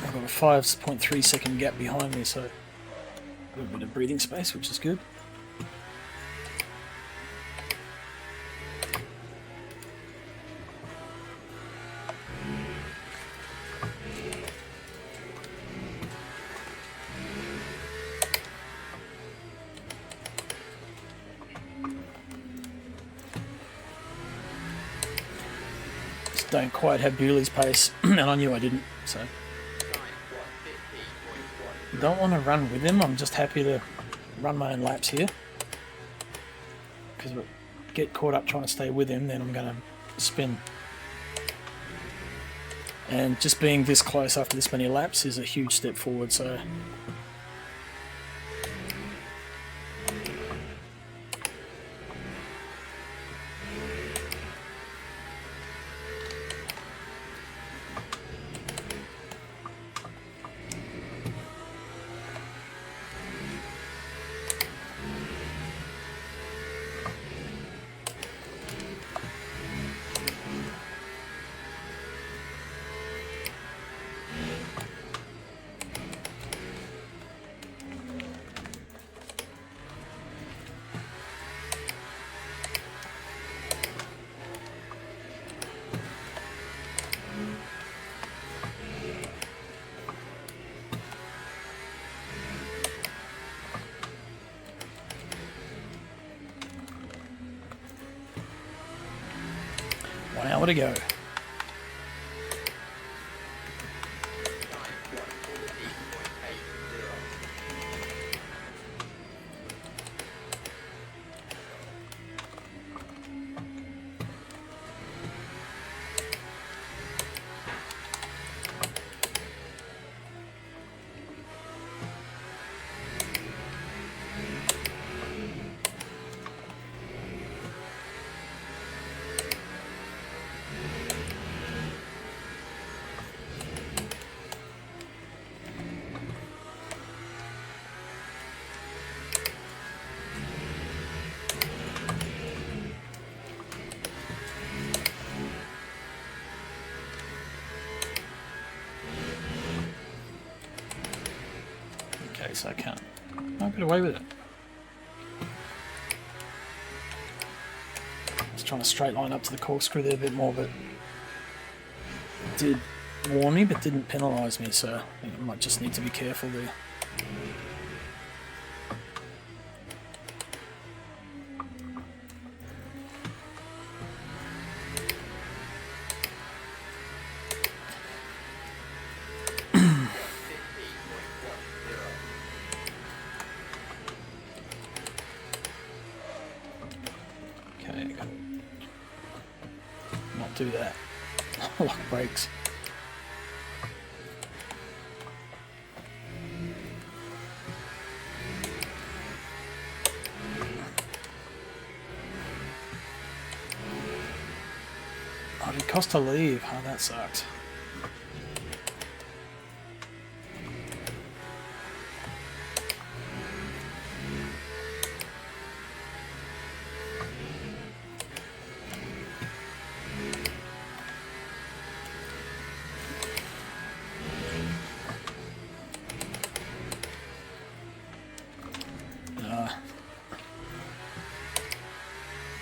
S1: I've got a 5.3 second gap behind me, so a little bit of breathing space, which is good. don't quite have Bewley's pace, and I knew I didn't, so. Don't want to run with him, I'm just happy to run my own laps here. Because if I get caught up trying to stay with him, then I'm going to spin. And just being this close after this many laps is a huge step forward, so... One hour to go. So I can't. I'll get away with it. I was trying to straight line up to the corkscrew there a bit more, but it did warn me, but didn't penalise me, so I think I might just need to be careful there. Do that. Lock brakes. Oh, it cost to leave. Oh, that sucks.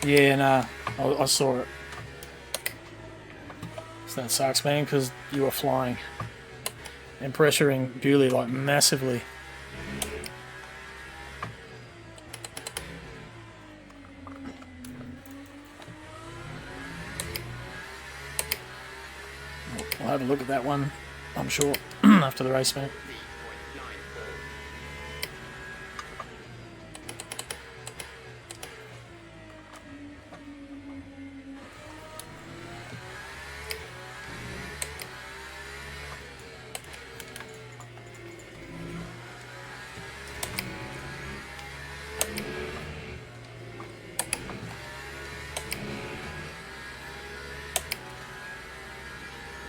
S1: Yeah, nah, I saw it. So that sucks, man, because you were flying and pressuring Bewley like massively. I'll have a look at that one, I'm sure, after the race, man.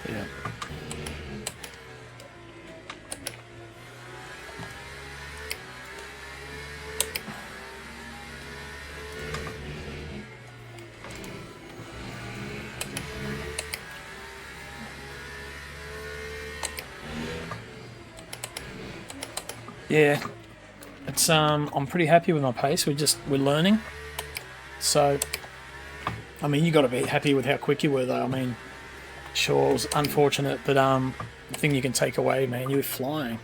S1: Yeah. Yeah, it's I'm pretty happy with my pace. We're learning. So, I mean, you got to be happy with how quick you were, though. I mean, sure, it was unfortunate, but the thing you can take away, man, you were flying.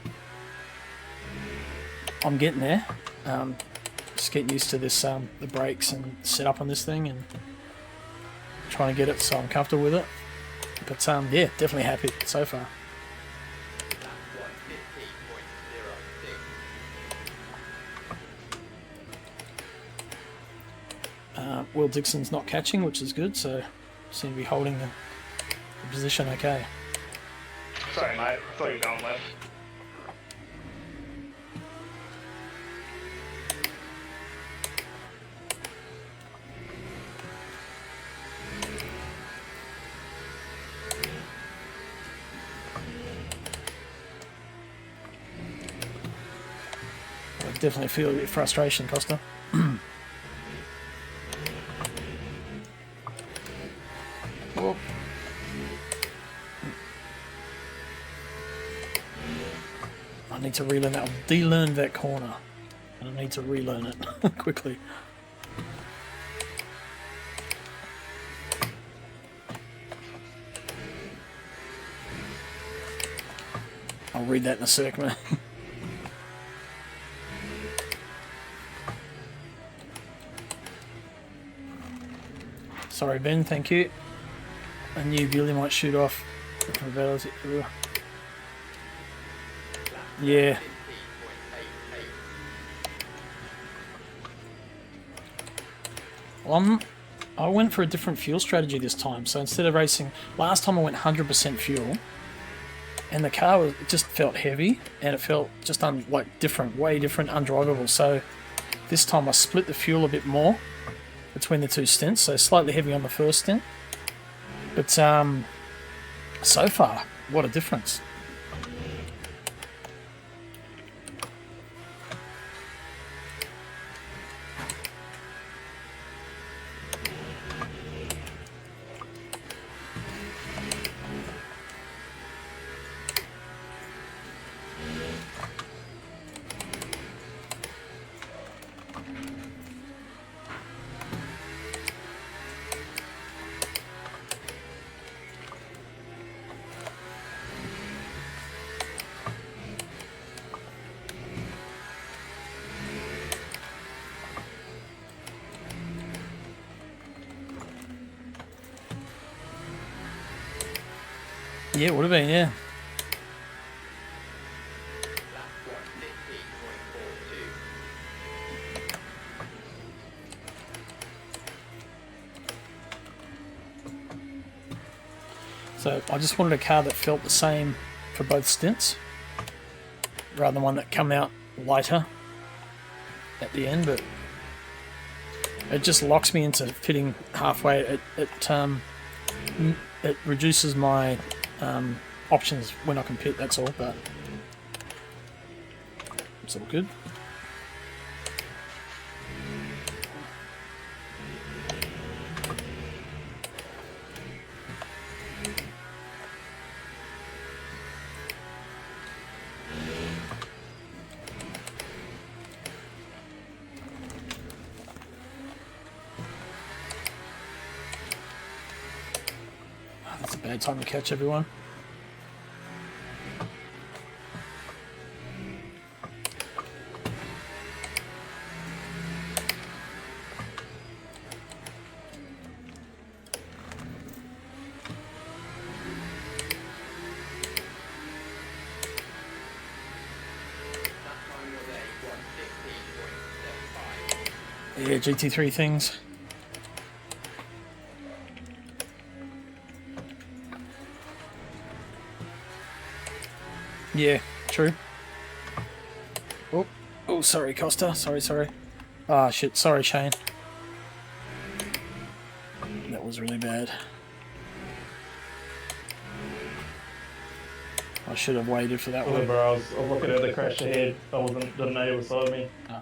S1: I'm getting there. Just getting used to this, the brakes and set up on this thing, and trying to get it so I'm comfortable with it. But yeah, definitely happy so far. Will Dixon's not catching, which is good, so seem to be holding the position okay.
S9: Sorry, mate. I thought you were going left.
S1: I definitely feel a bit of frustration, Costa. Oh. I need to relearn that. I've de-learned that corner, and I need to relearn it quickly. I'll read that in a sec, man. Sorry, Ben, thank you. I knew Billy might shoot off. Yeah. Well, I went for a different fuel strategy this time. So instead of racing, last time I went 100% fuel, and the car it just felt heavy, and it felt just different, way different, undrivable. So this time I split the fuel a bit more between the two stints, so slightly heavy on the first stint. But so far, what a difference. Yeah, it would have been, yeah. So I just wanted a car that felt the same for both stints, rather than one that come out lighter at the end, but it just locks me into pitting halfway. It reduces my options when I can pit, that's all, but it's all good. That's a bad time to catch everyone. Yeah, GT3 things. Yeah, true. Oh, sorry, Costa. Sorry. Ah, shit. Sorry, Shane. That was really bad. I should have waited for that one.
S9: Bro, I was looking at the crash ahead. Didn't know you were beside me.
S1: Ah.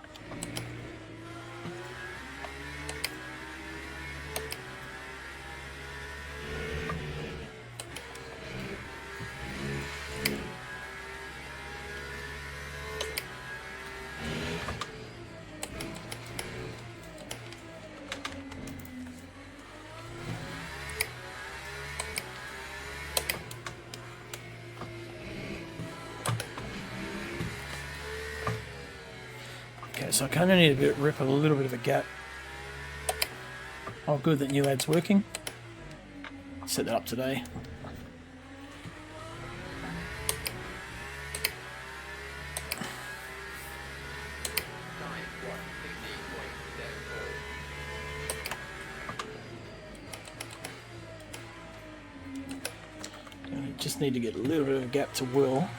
S1: Okay, so I kind of need to rip a little bit of a gap. Oh, good that new ad's working. Set that up today. just need to get a little bit of a gap to whirl.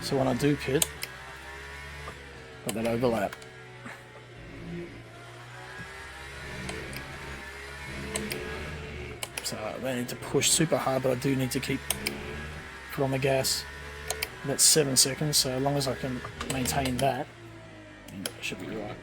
S1: So when I do pit, got that overlap. So I don't need to push super hard, but I do need to keep foot on the gas. That's 7 seconds, so as long as I can maintain that, it should be right.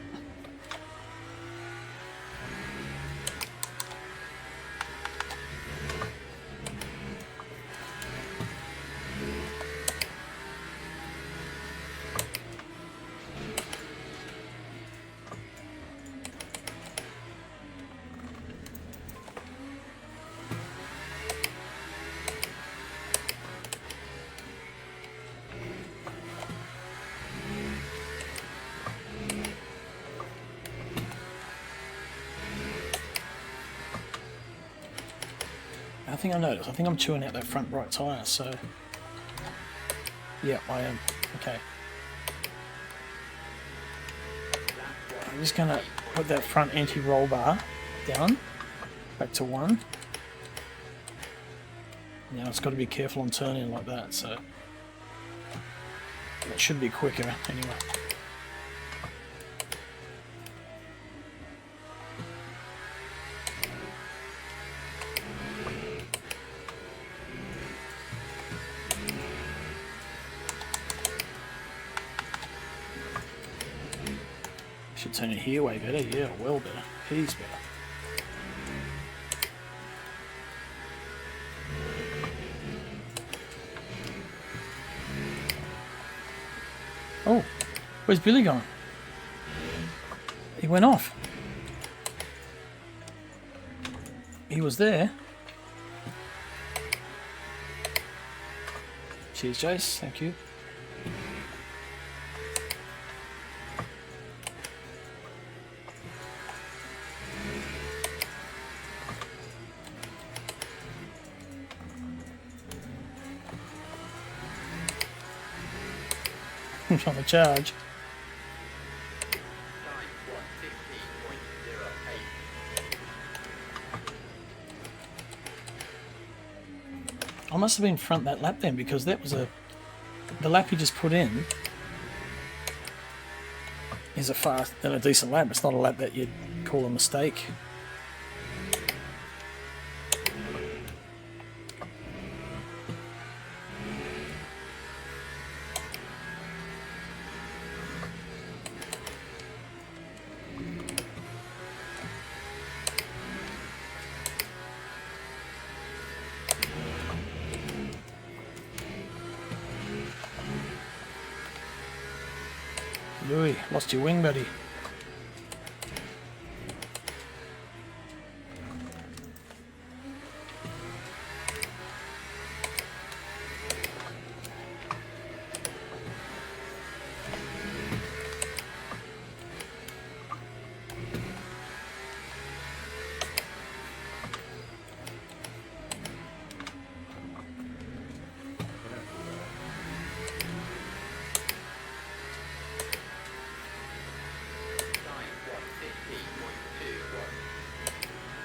S1: I think I noticed. I think I'm chewing out that front right tyre, so... Yeah, I am. Okay. I'm just going to put that front anti-roll bar down, back to 1. Now it's got to be careful on turning like that, so... That should be quicker, anyway. Should turn it here way better, yeah, well better. He's better. Oh, where's Billy gone? He went off. He was there. Cheers, Jace, thank you. On the charge. I must have been front that lap then, because that was the lap he just put in is a fast and a decent lap. It's not a lap that you'd call a mistake. Louis, lost your wing, buddy.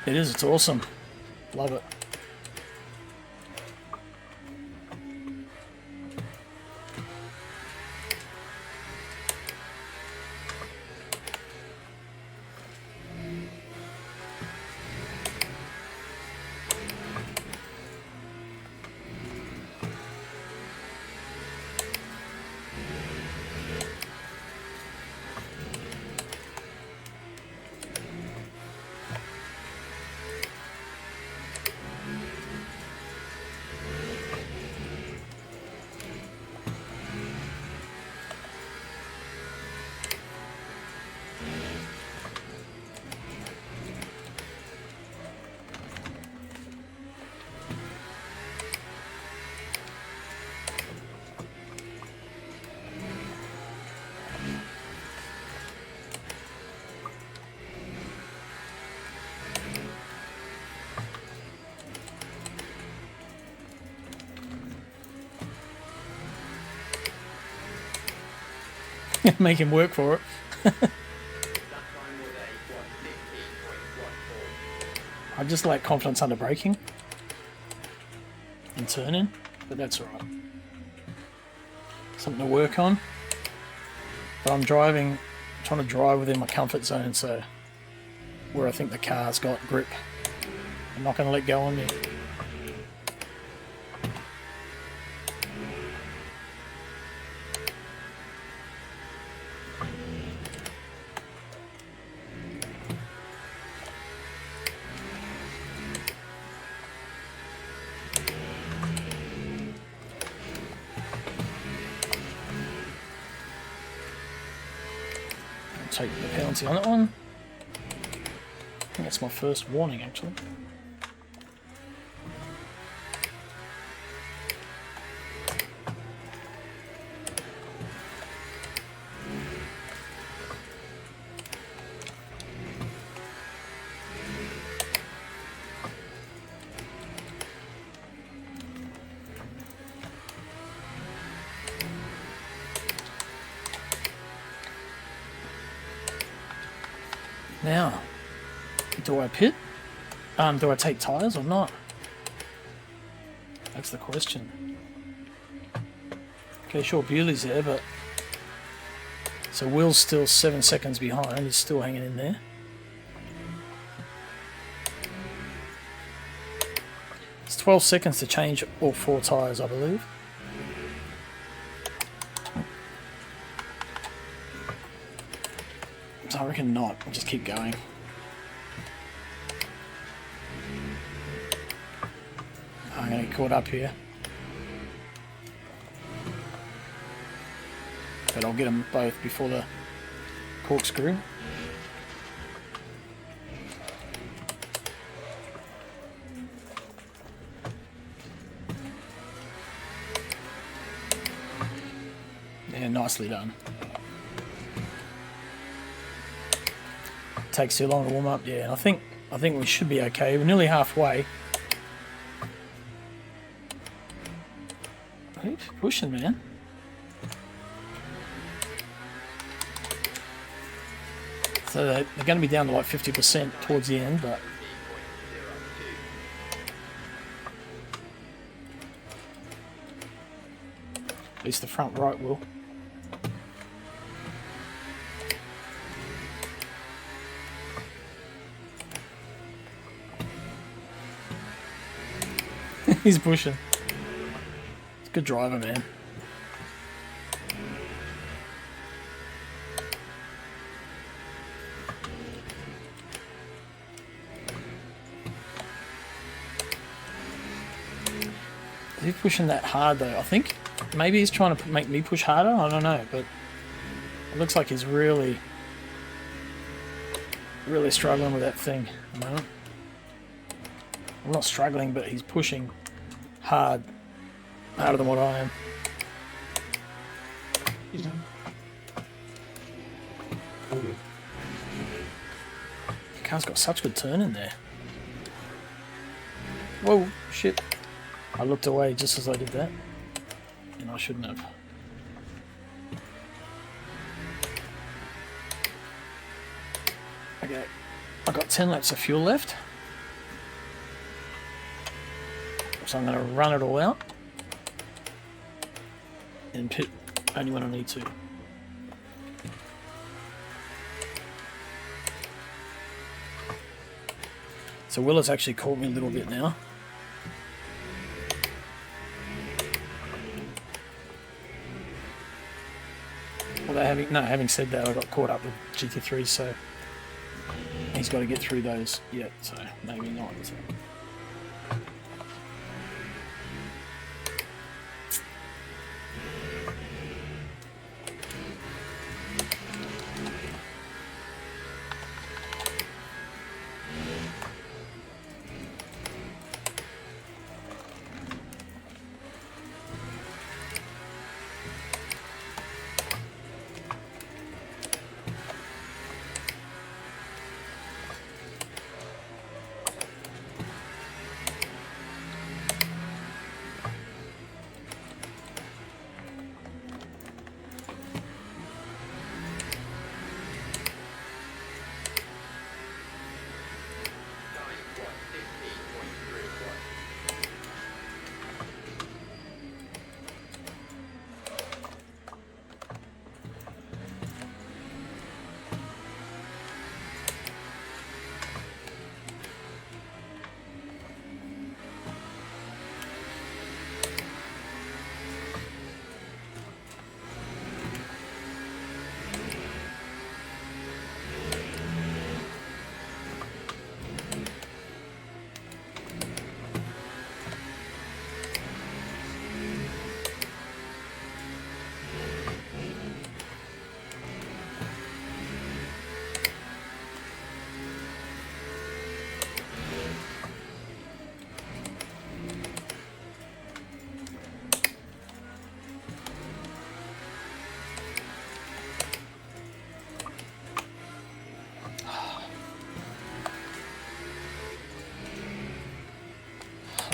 S1: It is, it's awesome. Love it. Make him work for it. I just like confidence under braking. in turning, but that's alright. Something to work on. But I'm trying to drive within my comfort zone, so where I think the car's got grip. I'm not going to let go on me. Take the penalty on that one. I think that's my first warning, actually. Now, do I pit? Do I take tyres or not? That's the question. Okay, sure, Bewley's there, but... So Will's still 7 seconds behind, he's still hanging in there. It's 12 seconds to change all 4 tyres, I believe. So I reckon not. I'll just keep going. I'm going to get caught up here. But I'll get them both before the corkscrew. Yeah, nicely done. Takes too long to warm up, yeah. And I think we should be okay. We're nearly halfway. Keep pushing, man. So they're going to be down to like 50% towards the end, but at least the front right will. He's pushing. He's a good driver, man. Is he pushing that hard though? I think maybe he's trying to make me push harder. I don't know, but it looks like he's really struggling with that thing at the moment. I'm not struggling, but he's pushing hard, harder than what I am. The car's got such good turn in there. Whoa, shit. I looked away just as I did that, and I shouldn't have. Okay, I've got 10 laps of fuel left. So I'm going to run it all out and pit only when I need to. So Will has actually caught me a little bit now. Although having said that, I got caught up with GT3, so he's got to get through those yet, so maybe not. So.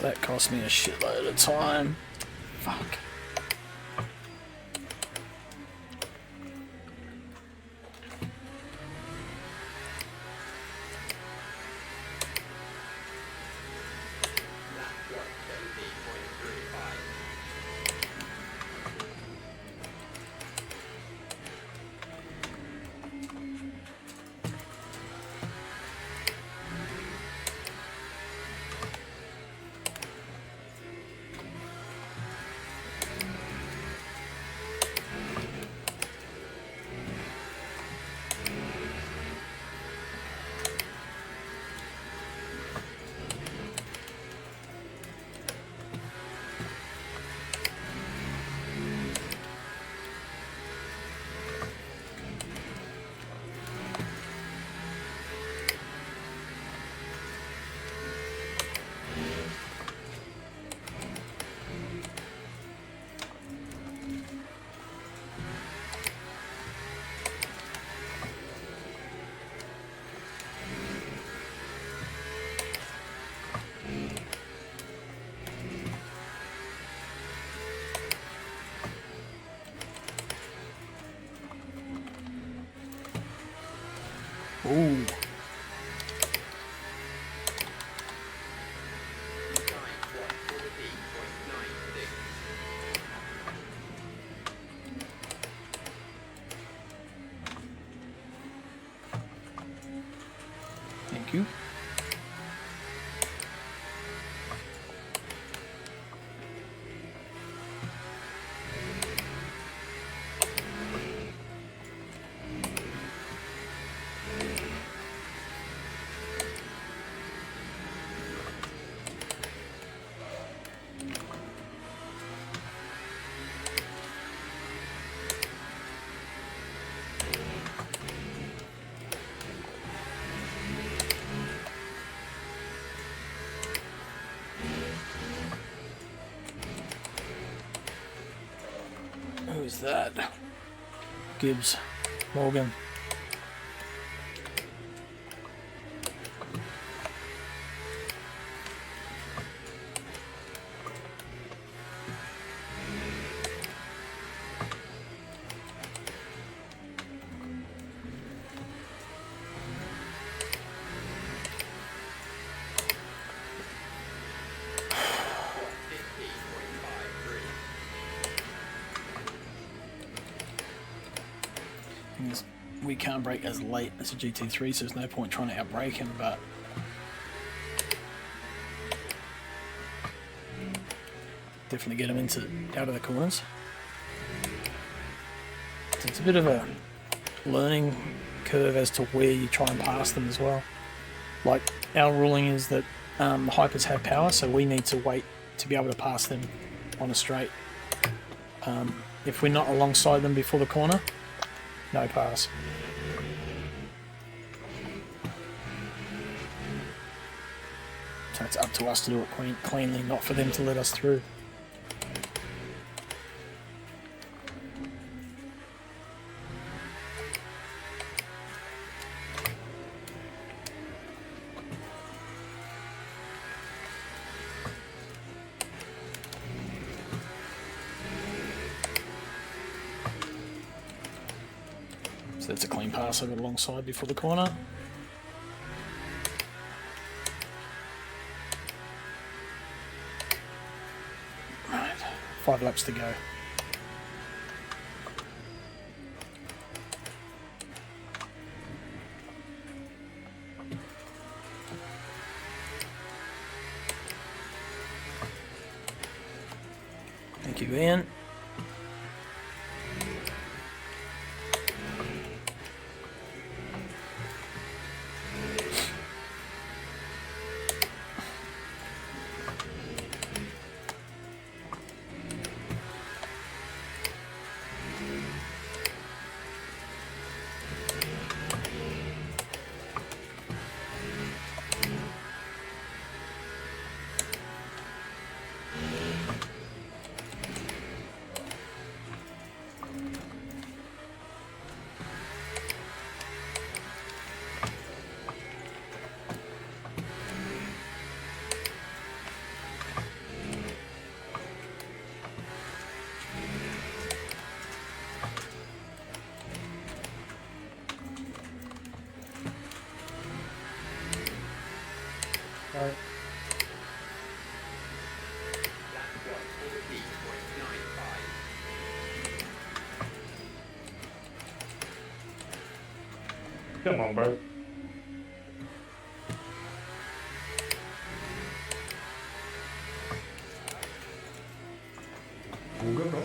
S1: That cost me a shitload of time. Fuck. Ooh. Thank you. Who's that? Gibbs. Morgan. We can't brake as late as a GT3, so there's no point trying to outbrake him, but definitely get him out of the corners. So it's a bit of a learning curve as to where you try and pass them as well. Like, our ruling is that the hypers have power, so we need to wait to be able to pass them on a straight. If we're not alongside them before the corner, no pass. So it's up to us to do it cleanly, not for them to let us through. So that's a clean pass over alongside before the corner. Right, 5 laps to go. Thank you, Ian.
S9: Alright. Come on, bro.
S8: All good, bro.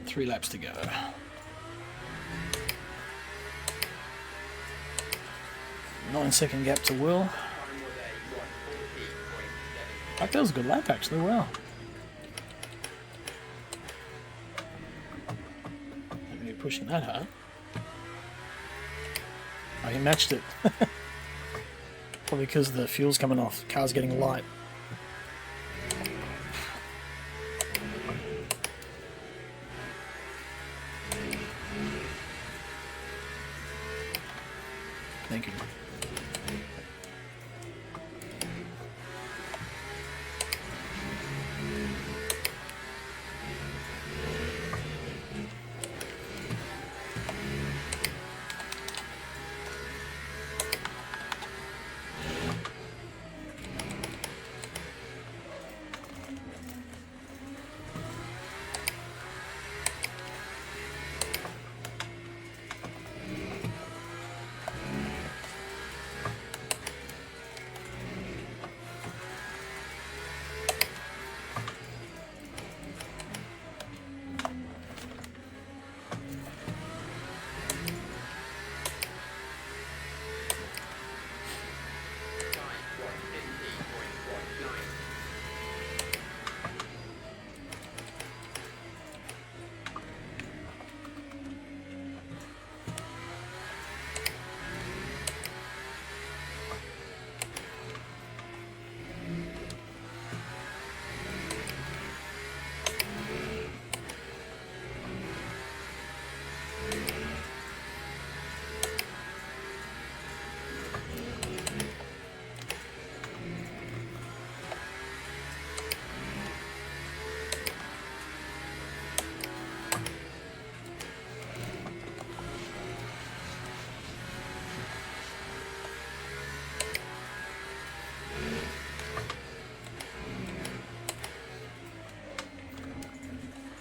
S1: Three laps to go. Nine-second gap to Will. Like, that was a good lap, actually. Wow. Don't be pushing that hard. Oh, he matched it. Probably because the fuel's coming off. Car's getting light. Thank you.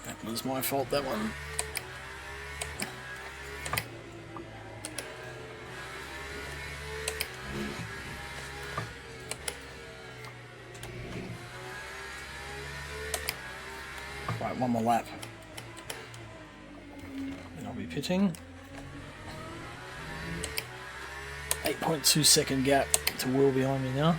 S1: That was my fault, that one. Right, one more lap. And I'll be pitting. 8.2 second gap to Will behind me now.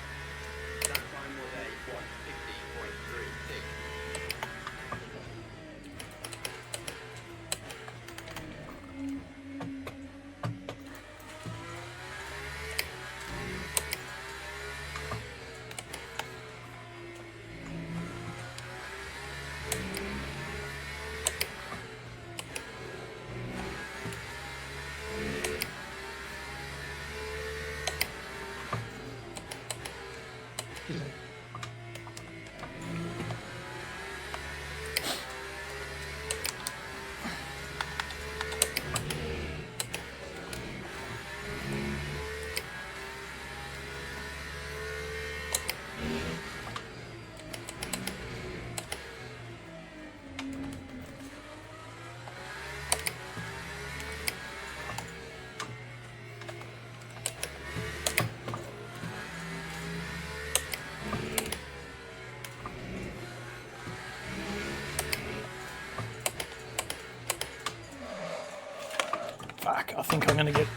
S1: Fuck, I think I'm gonna get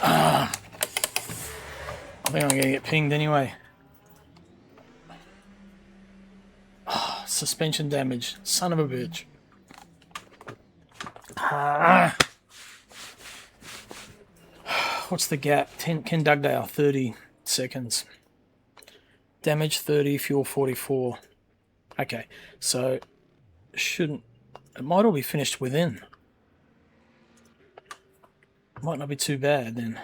S1: I think I'm gonna get pinged anyway. Suspension damage. Son of a bitch. What's the gap? Ken Dugdale, 30 seconds. Damage 30, fuel 44. Okay, so shouldn't... It might all be finished within. Might not be too bad then.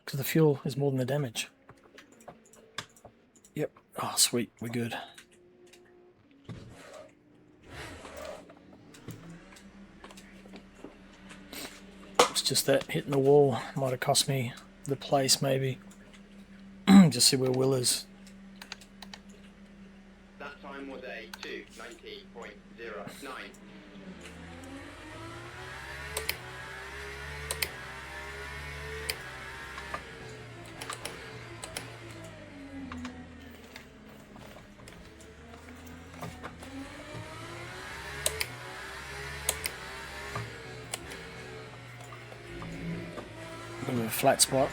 S1: Because the fuel is more than the damage. Yep. Oh, sweet. We're good. It's just that hitting the wall might have cost me the place, maybe. Just see where Will is.
S6: That time was a 2:19.09.
S1: A bit of a flat spot.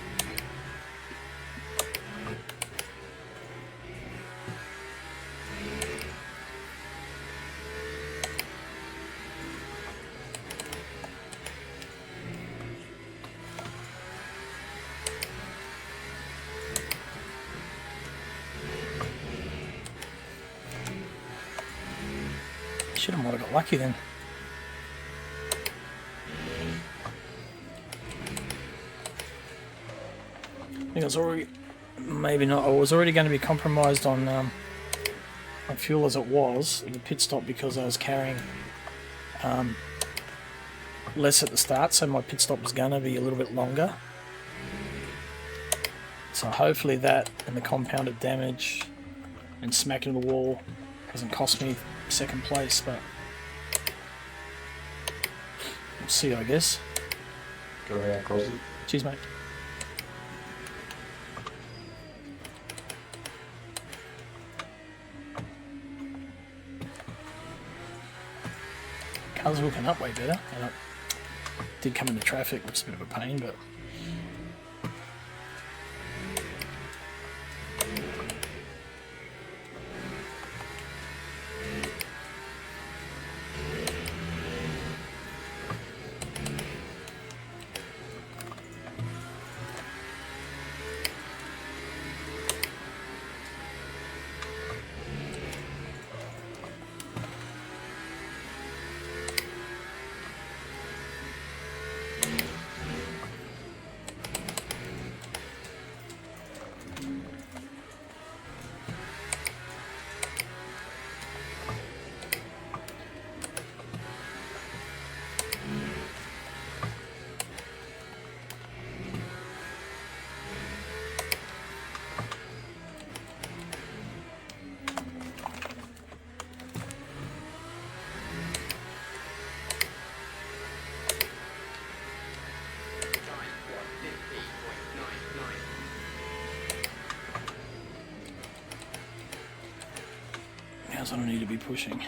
S1: Should have might have got lucky then. I think it was already, maybe not. I was already going to be compromised on fuel as it was in the pit stop because I was carrying less at the start, so my pit stop was going to be a little bit longer. So hopefully that and the compounded damage and smacking the wall hasn't cost me second place, but we'll see, I guess.
S8: Go ahead, close it.
S1: Cheers, mate. Cars are hooking up way better. And I did come into traffic, which is a bit of a pain, but I don't need to be pushing.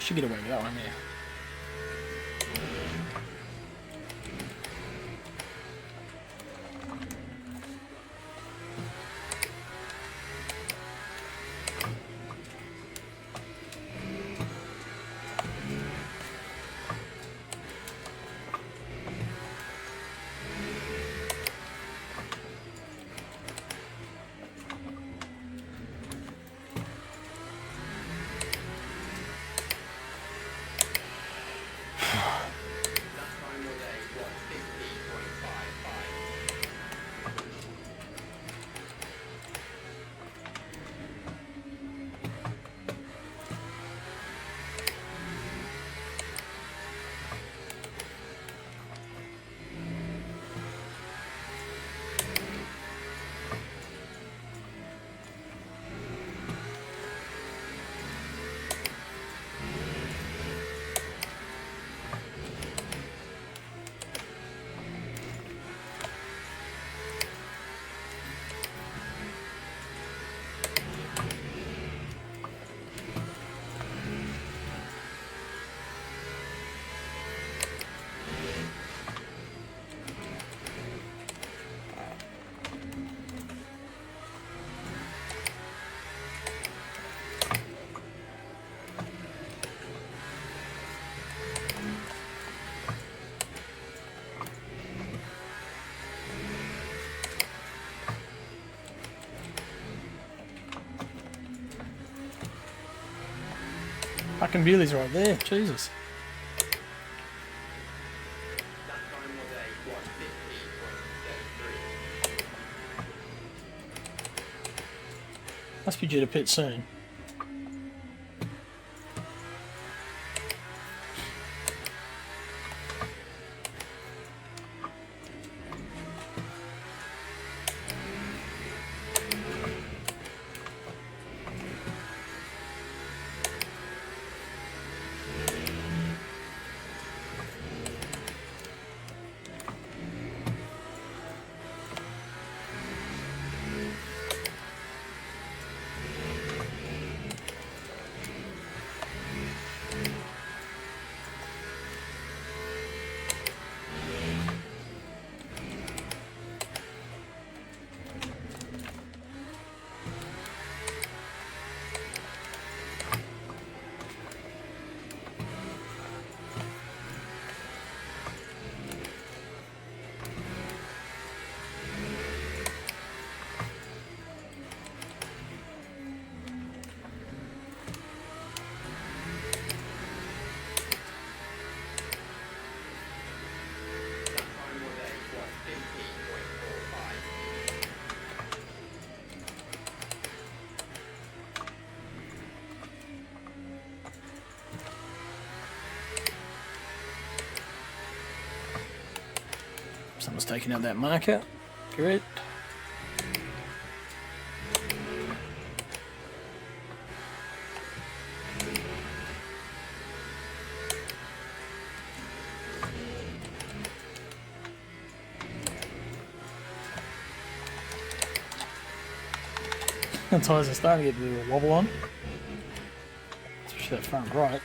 S1: Should get away with that one, yeah. Fucking Bewley's right there, Jesus. Must be due to pit soon. Someone's taking out that marker. Great. The tyres are starting to get a bit of a wobble on. Especially that front right.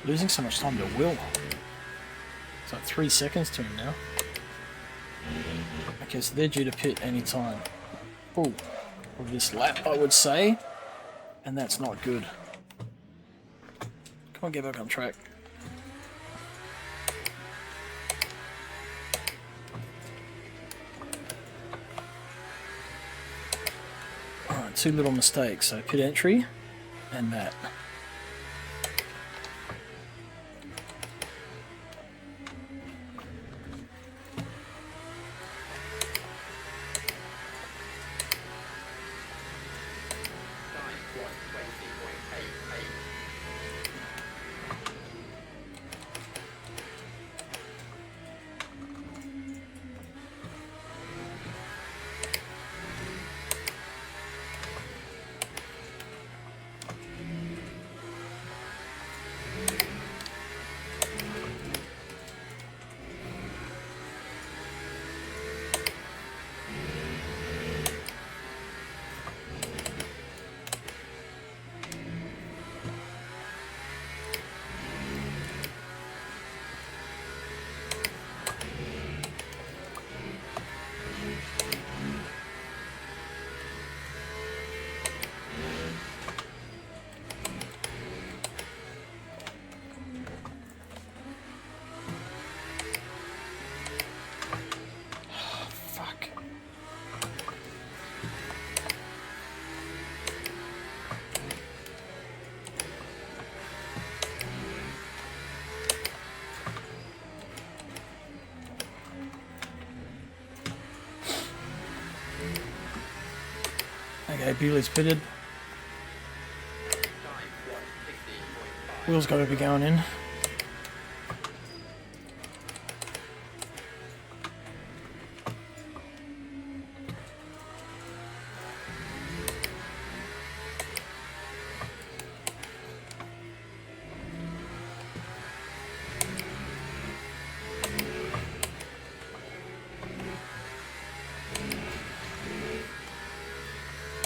S1: Losing so much time to Will. It's like 3 seconds to him now. Okay, so they're due to pit any time. Oh, this lap, I would say. And that's not good. Come on, get back on track. Alright, 2 little mistakes. So pit entry and that. Okay, Bewley's pitted. Will's got to be going in.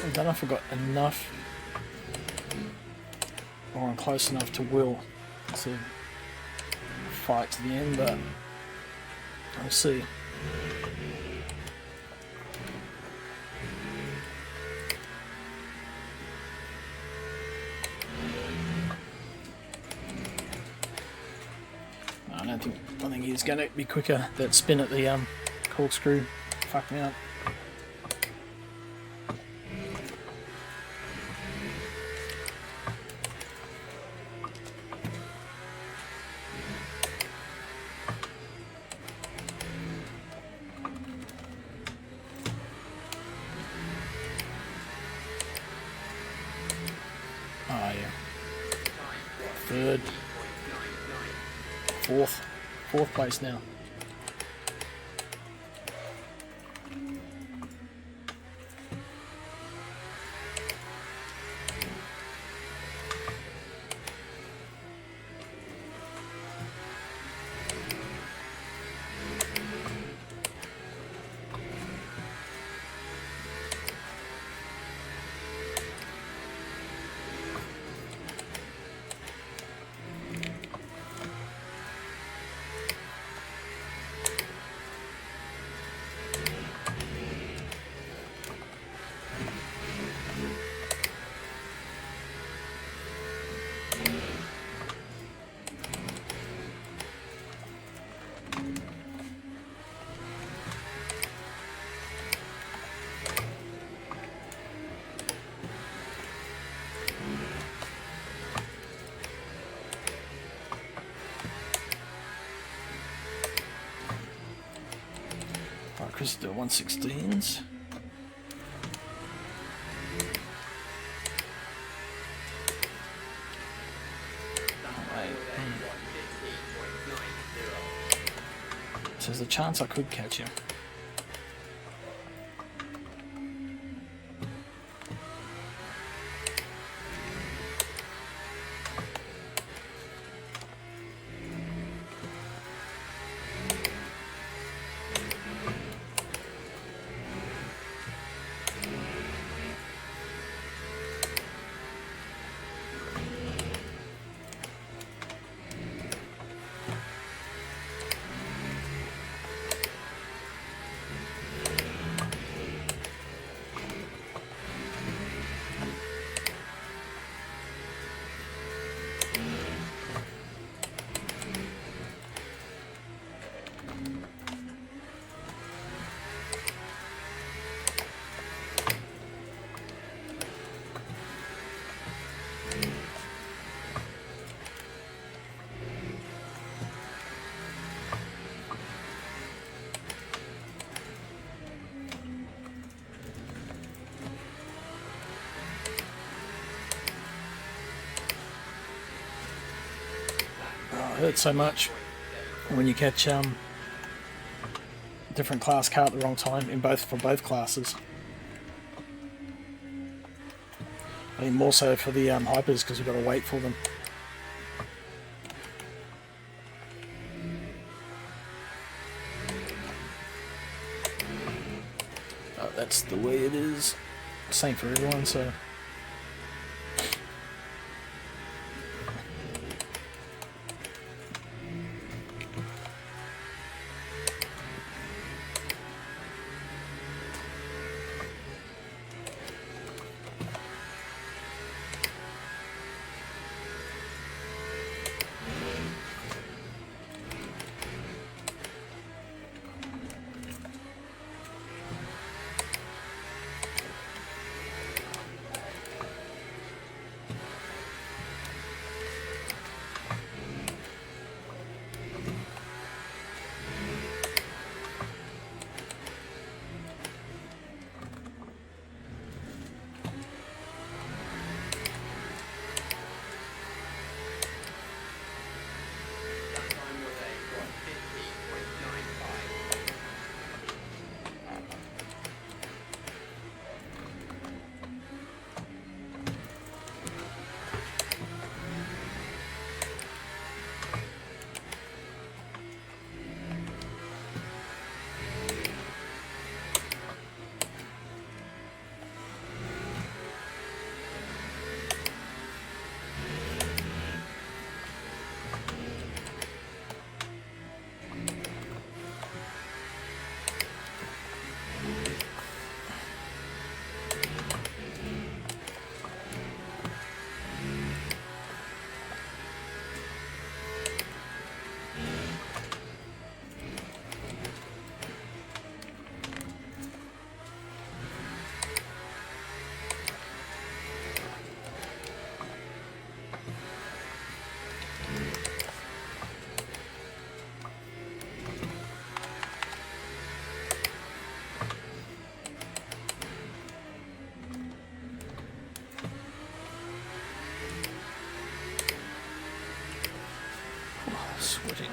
S1: I don't know if I got enough or I'm close enough to Will to fight to the end, but I'll see. I think he's going to be quicker. That spin at the corkscrew fucked me up. Oh yeah. Third. Fourth place now. Chris do 116s. So there's a chance I could catch him. hurts so much when you catch different class car at the wrong time for both classes. I think more so for the hypers because you've got to wait for them. Oh, that's the way it is. Same for everyone, so. Sweating.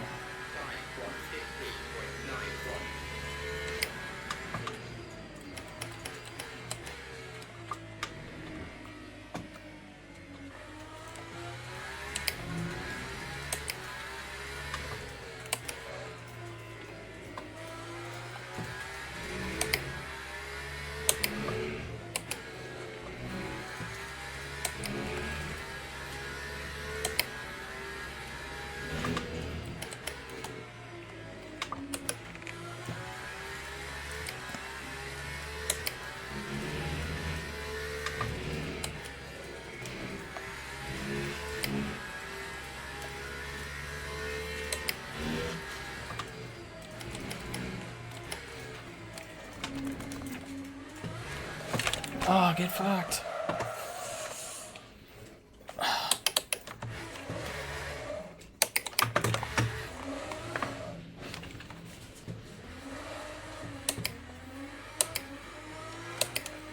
S1: Oh, get fucked.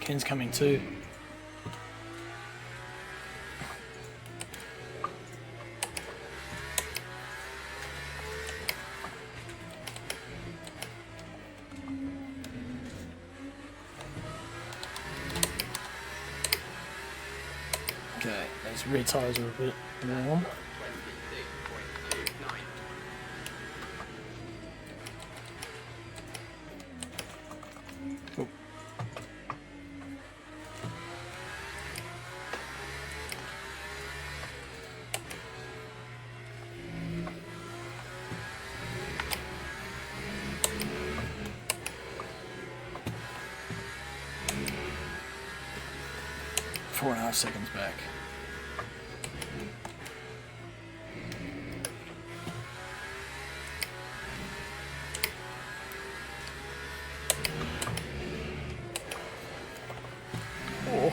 S1: Ken's coming too. Okay, those rear tyres are a bit warm. Oh. Four and a half seconds back. Oh.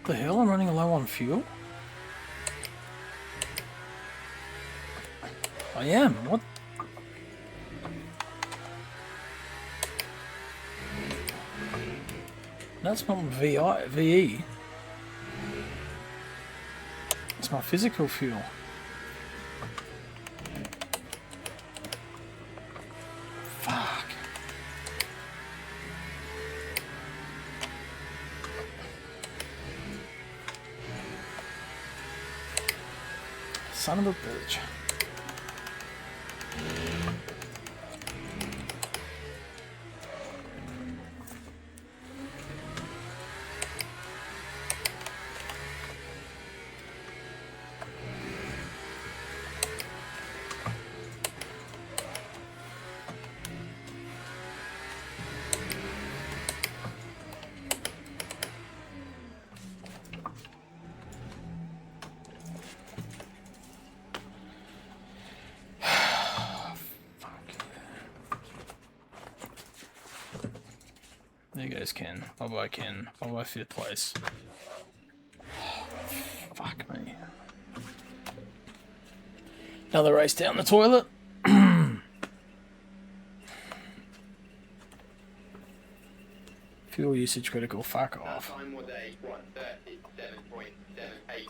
S1: What the hell? I'm running low on fuel? I am. What? That's not VE. It's my physical fuel. Fuck. Son of a bitch. There goes Ken. Bye-bye, Ken. Bye-bye, 5th place. Fuck me. Another race down the toilet. Fuel usage critical. Fuck off.
S10: Time was a 1:37.78.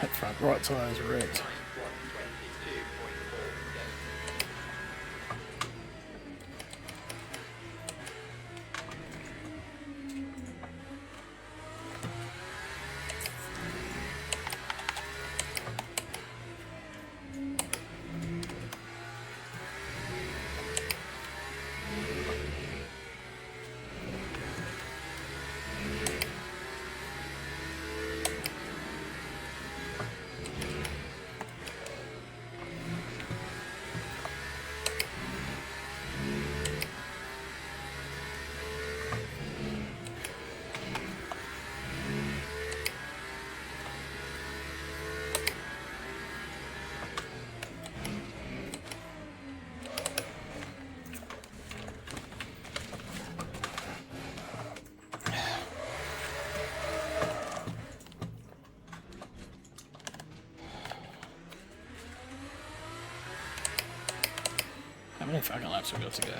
S1: That front right tire's wrecked. many fucking laps we got to go?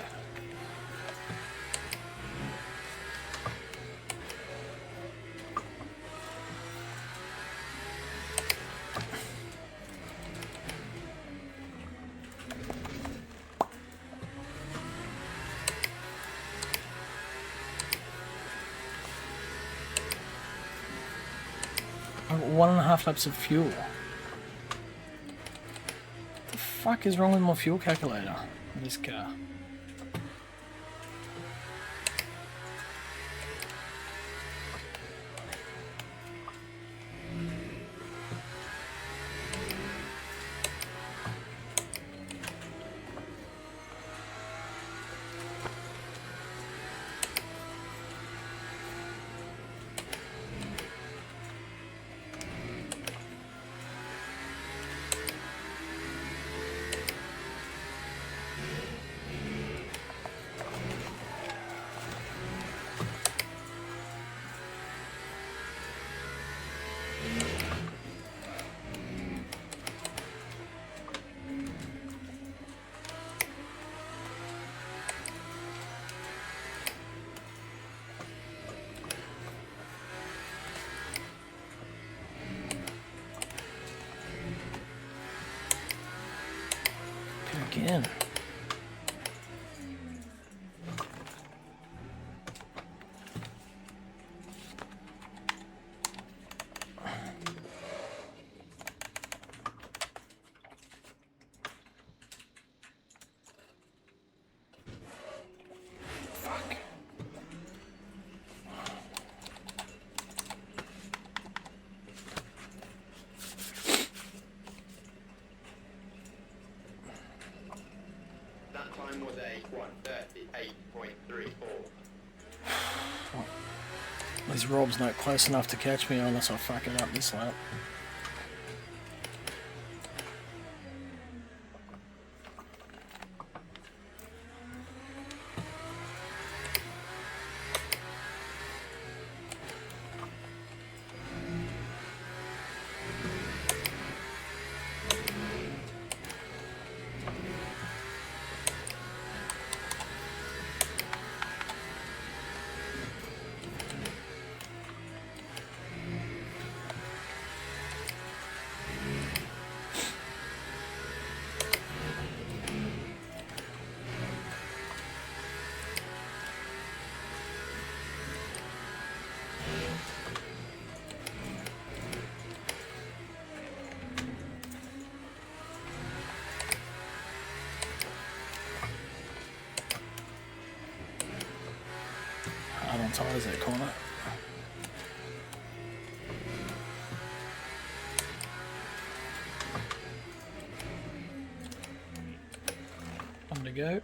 S1: I've got 1.5 laps of fuel. What the fuck is wrong with my fuel calculator in this car? Again. Fuck.
S10: That time was a 1:38.34.
S1: These Rob's not close enough to catch me unless I fuck it up this lap. Hard on tyres that corner. Time to go.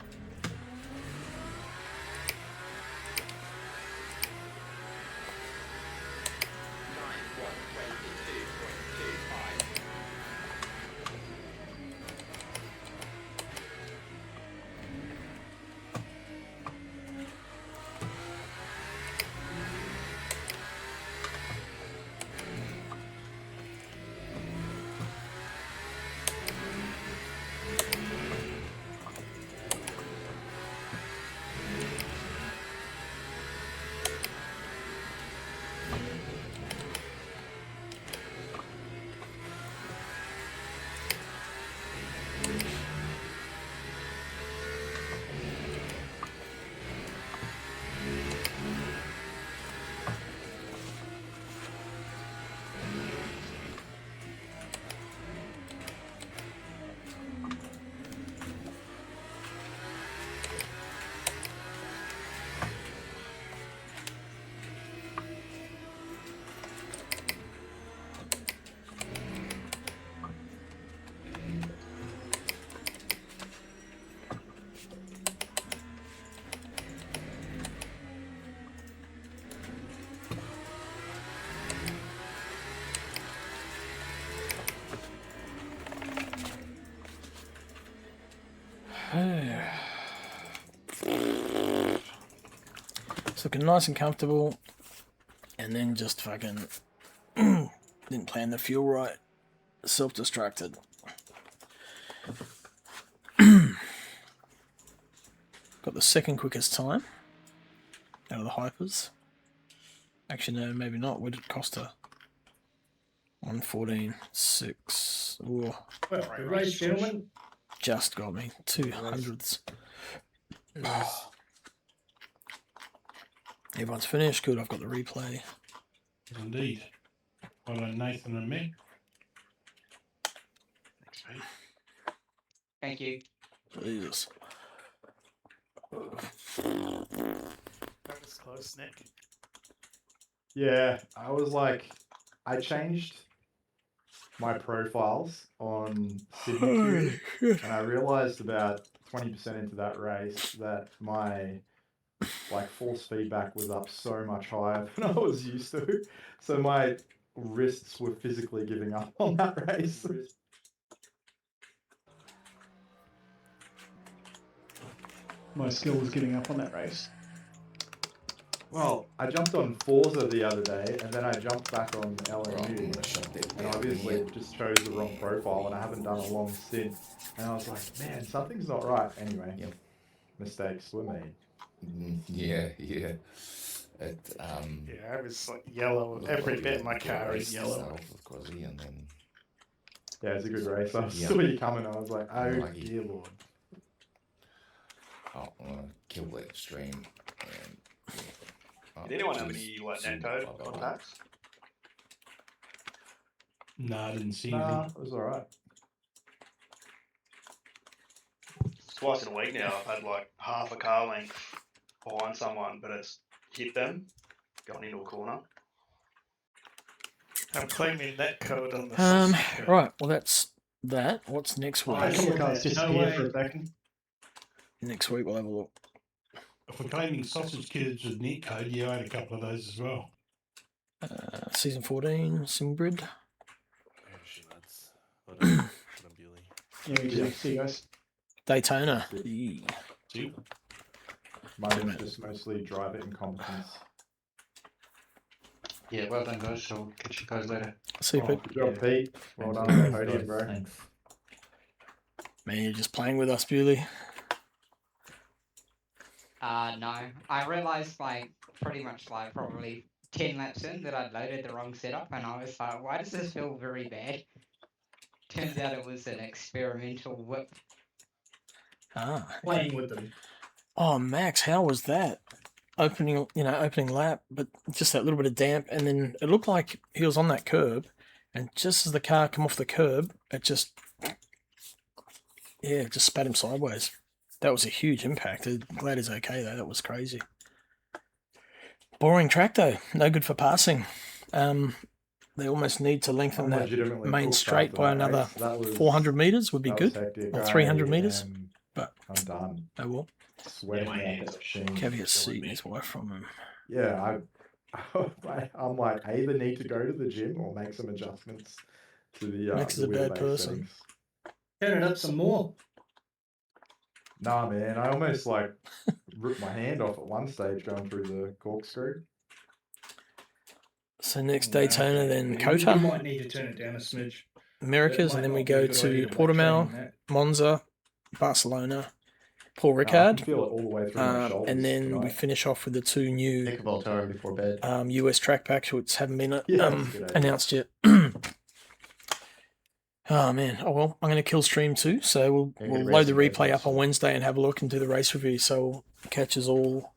S1: It's looking nice and comfortable, and then just fucking didn't plan the fuel right. Self-destructed. Got the second quickest time out of the hypers. Actually, no, maybe not. What did it cost her? 1:14.6. Ooh,
S8: Well, good race, gentlemen.
S1: just got me. 200ths. Everyone's finished. Good, I've got the replay.
S8: Indeed. Well done, Nathan and Mick.
S3: Thanks, mate.
S5: Thank you.
S1: Jesus.
S3: That was close, Nick.
S11: Yeah, I was like, I changed my profiles on Sydney Q, and I realized about 20% into that race that my force feedback was up so much higher than I was used to. So my wrists were physically giving up on that race.
S4: My skill was giving up on that race.
S11: Well, I jumped on Forza the other day, and then I jumped back on LNU, and obviously just chose the wrong profile, and I haven't done a long stint. And I was like, man, something's not right. Anyway, mistakes were made.
S2: Yeah. It
S3: Yeah, it was like yellow. Every bit in my car is yellow.
S2: And then
S11: Yeah, it's a good race. I saw you coming, and I was like, oh
S2: Unlucky.
S11: dear lord.
S2: I'm gonna kill that stream. And,
S3: Did anyone have any net code contacts?
S8: No, I didn't see
S11: Nah,
S8: anything.
S11: it was alright.
S3: Twice in a week now, I've had like half a car length behind someone, but it's hit them, gone into a corner. I'm claiming net code on the Seca.
S1: Right, well that's that. What's next week?
S4: A couple of cars disappeared for a second.
S1: Next week we'll have a look.
S8: If we're claiming sausage kids with net code, yeah, I had a couple of those as well.
S1: Season 14, Simbrid.
S7: Oh, shit, lads. Well done. Well done, Bewley.
S4: Yeah, we do. See you guys.
S1: Daytona.
S8: See you.
S11: Mine was just mostly driver incompetence.
S5: Yeah, well done, guys. So catch you guys later.
S1: See you, Pete.
S11: Good job, Pete. Well done on the podium, bro.
S2: Thanks.
S1: Man, you're just playing with us, Bewley.
S5: No. I realized pretty much probably 10 laps in that I'd loaded the wrong setup, and I was like, why does this feel very bad? Turns out it was an experimental whip.
S8: Playing with them.
S1: Oh, Max, how was that? Opening lap, but just that little bit of damp, and then it looked like he was on that curb, and just as the car come off the curb, it just spat him sideways. That was a huge impact. I'm glad he's okay though. That was crazy. Boring track though. No good for passing. They almost need to lengthen that main straight by another 400 meters would be good, or 300 meters. But
S11: I'm done.
S1: Oh well.
S11: Sweating out that machine.
S1: Caveat seeing his wife from him.
S11: Yeah, I'm like, I either need to go to the gym or make some adjustments to the
S1: Max is a bad
S11: wheelbase
S1: person.
S11: settings.
S8: Turn it up some more.
S11: Nah, man, I almost ripped my hand off at one stage going through the corkscrew.
S1: So next Daytona, then
S8: You
S1: Kota,
S8: might need to turn it down a smidge.
S1: Americas, and then we go to Portimao, Monza, Barcelona, Paul
S11: I can
S1: Ricard,
S11: feel it all the way through my shoulders
S1: and then we
S11: tonight.
S1: finish off with the two new
S5: Think about time before bed.
S1: US track packs, which haven't been
S11: Yeah, that's a good idea.
S1: announced yet. Oh man! Oh well, I'm going to kill stream too, so we'll load the replay up on Wednesday and have a look and do the race review. So we'll catch us all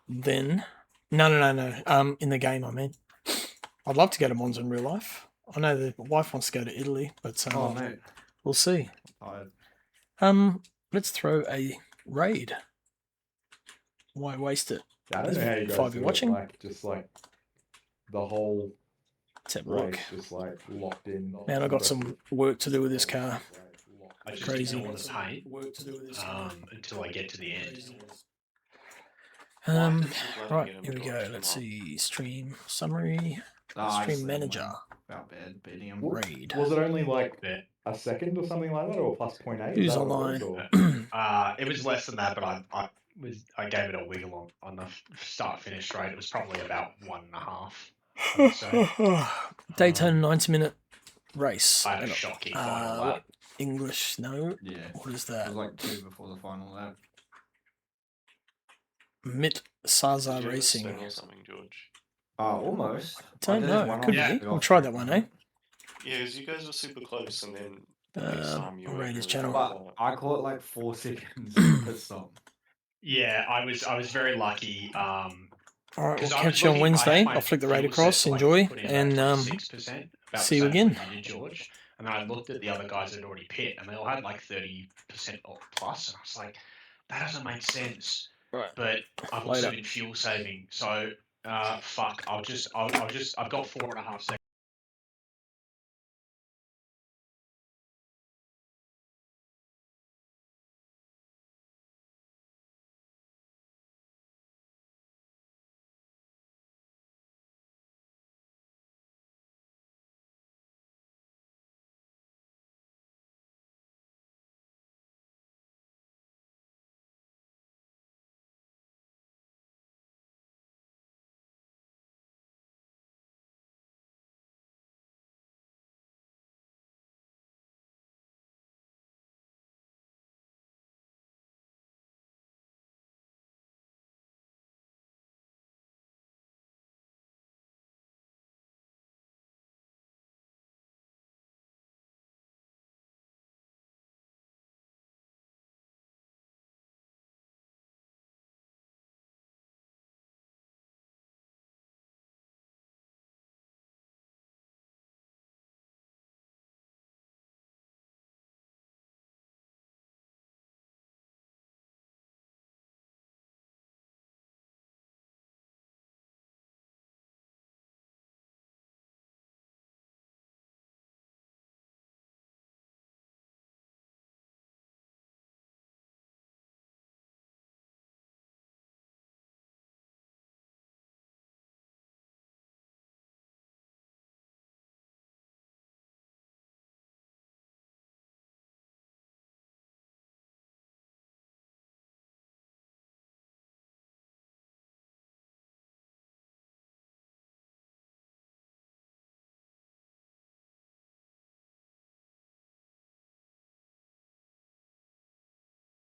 S1: then. No. In the game, I mean. I'd love to go to Monza in real life. I know the wife wants to go to Italy, but
S5: mate.
S1: we'll see. Let's throw a raid. Why waste it?
S11: Yeah, I don't know how you guys
S1: Five
S11: do
S1: you
S11: it,
S1: watching?
S11: The whole
S1: Let's have a look.
S11: race just locked in.
S1: Man, I got some work to do with this car.
S3: I just
S1: Crazy.
S3: didn't want to paint
S1: Work to do with this
S3: until I get to the end.
S1: Right, here we go. Let's see. Stream summary. Stream manager.
S5: About bad beating him.
S1: Raid.
S11: Was it only
S3: Yeah.
S11: a second or something like that, or plus 0.8?
S1: Who's
S11: Is that what
S1: online?
S11: it was, or-
S3: It was less than that, but I gave it a wiggle on the start finish rate. It was probably about 1.5. So
S1: Daytona 90-minute race.
S3: I had a shocking final lap.
S1: English, no.
S5: Yeah.
S1: What is that?
S5: It was like 2 before the final lap.
S1: Mit Saza
S7: Did you ever
S1: Racing.
S7: spin or something, George?
S11: Almost.
S1: Don't
S11: did
S1: know.
S11: one
S1: Could
S11: on
S1: be.
S11: the
S1: We'll
S11: off
S1: try
S11: streak
S1: that one,
S11: one.
S1: eh?
S7: Yeah, because you guys were super close, and then the next time you
S1: I'll
S7: were
S1: raid his
S7: really
S1: channel.
S7: far
S11: But
S7: apart.
S11: I caught like 4 seconds pit stop.
S12: Yeah, I was very lucky.
S1: All right, we'll
S12: 'Cause I
S1: catch
S12: was
S1: you on
S12: looking- I had
S1: Wednesday.
S12: my
S1: I'll flick the raid
S12: fuel set
S1: across.
S12: to, like,
S1: Enjoy,
S12: put in
S1: and
S12: about 26%, about
S1: see
S12: the
S1: you
S12: same
S1: again.
S12: as you did, George. And then I looked at the other guys that had already pit, and they all had like 30% or plus, and I was like, that doesn't make sense.
S1: Right.
S12: But I've
S1: Later.
S12: also been fuel saving, so fuck. I've got 4.5 seconds.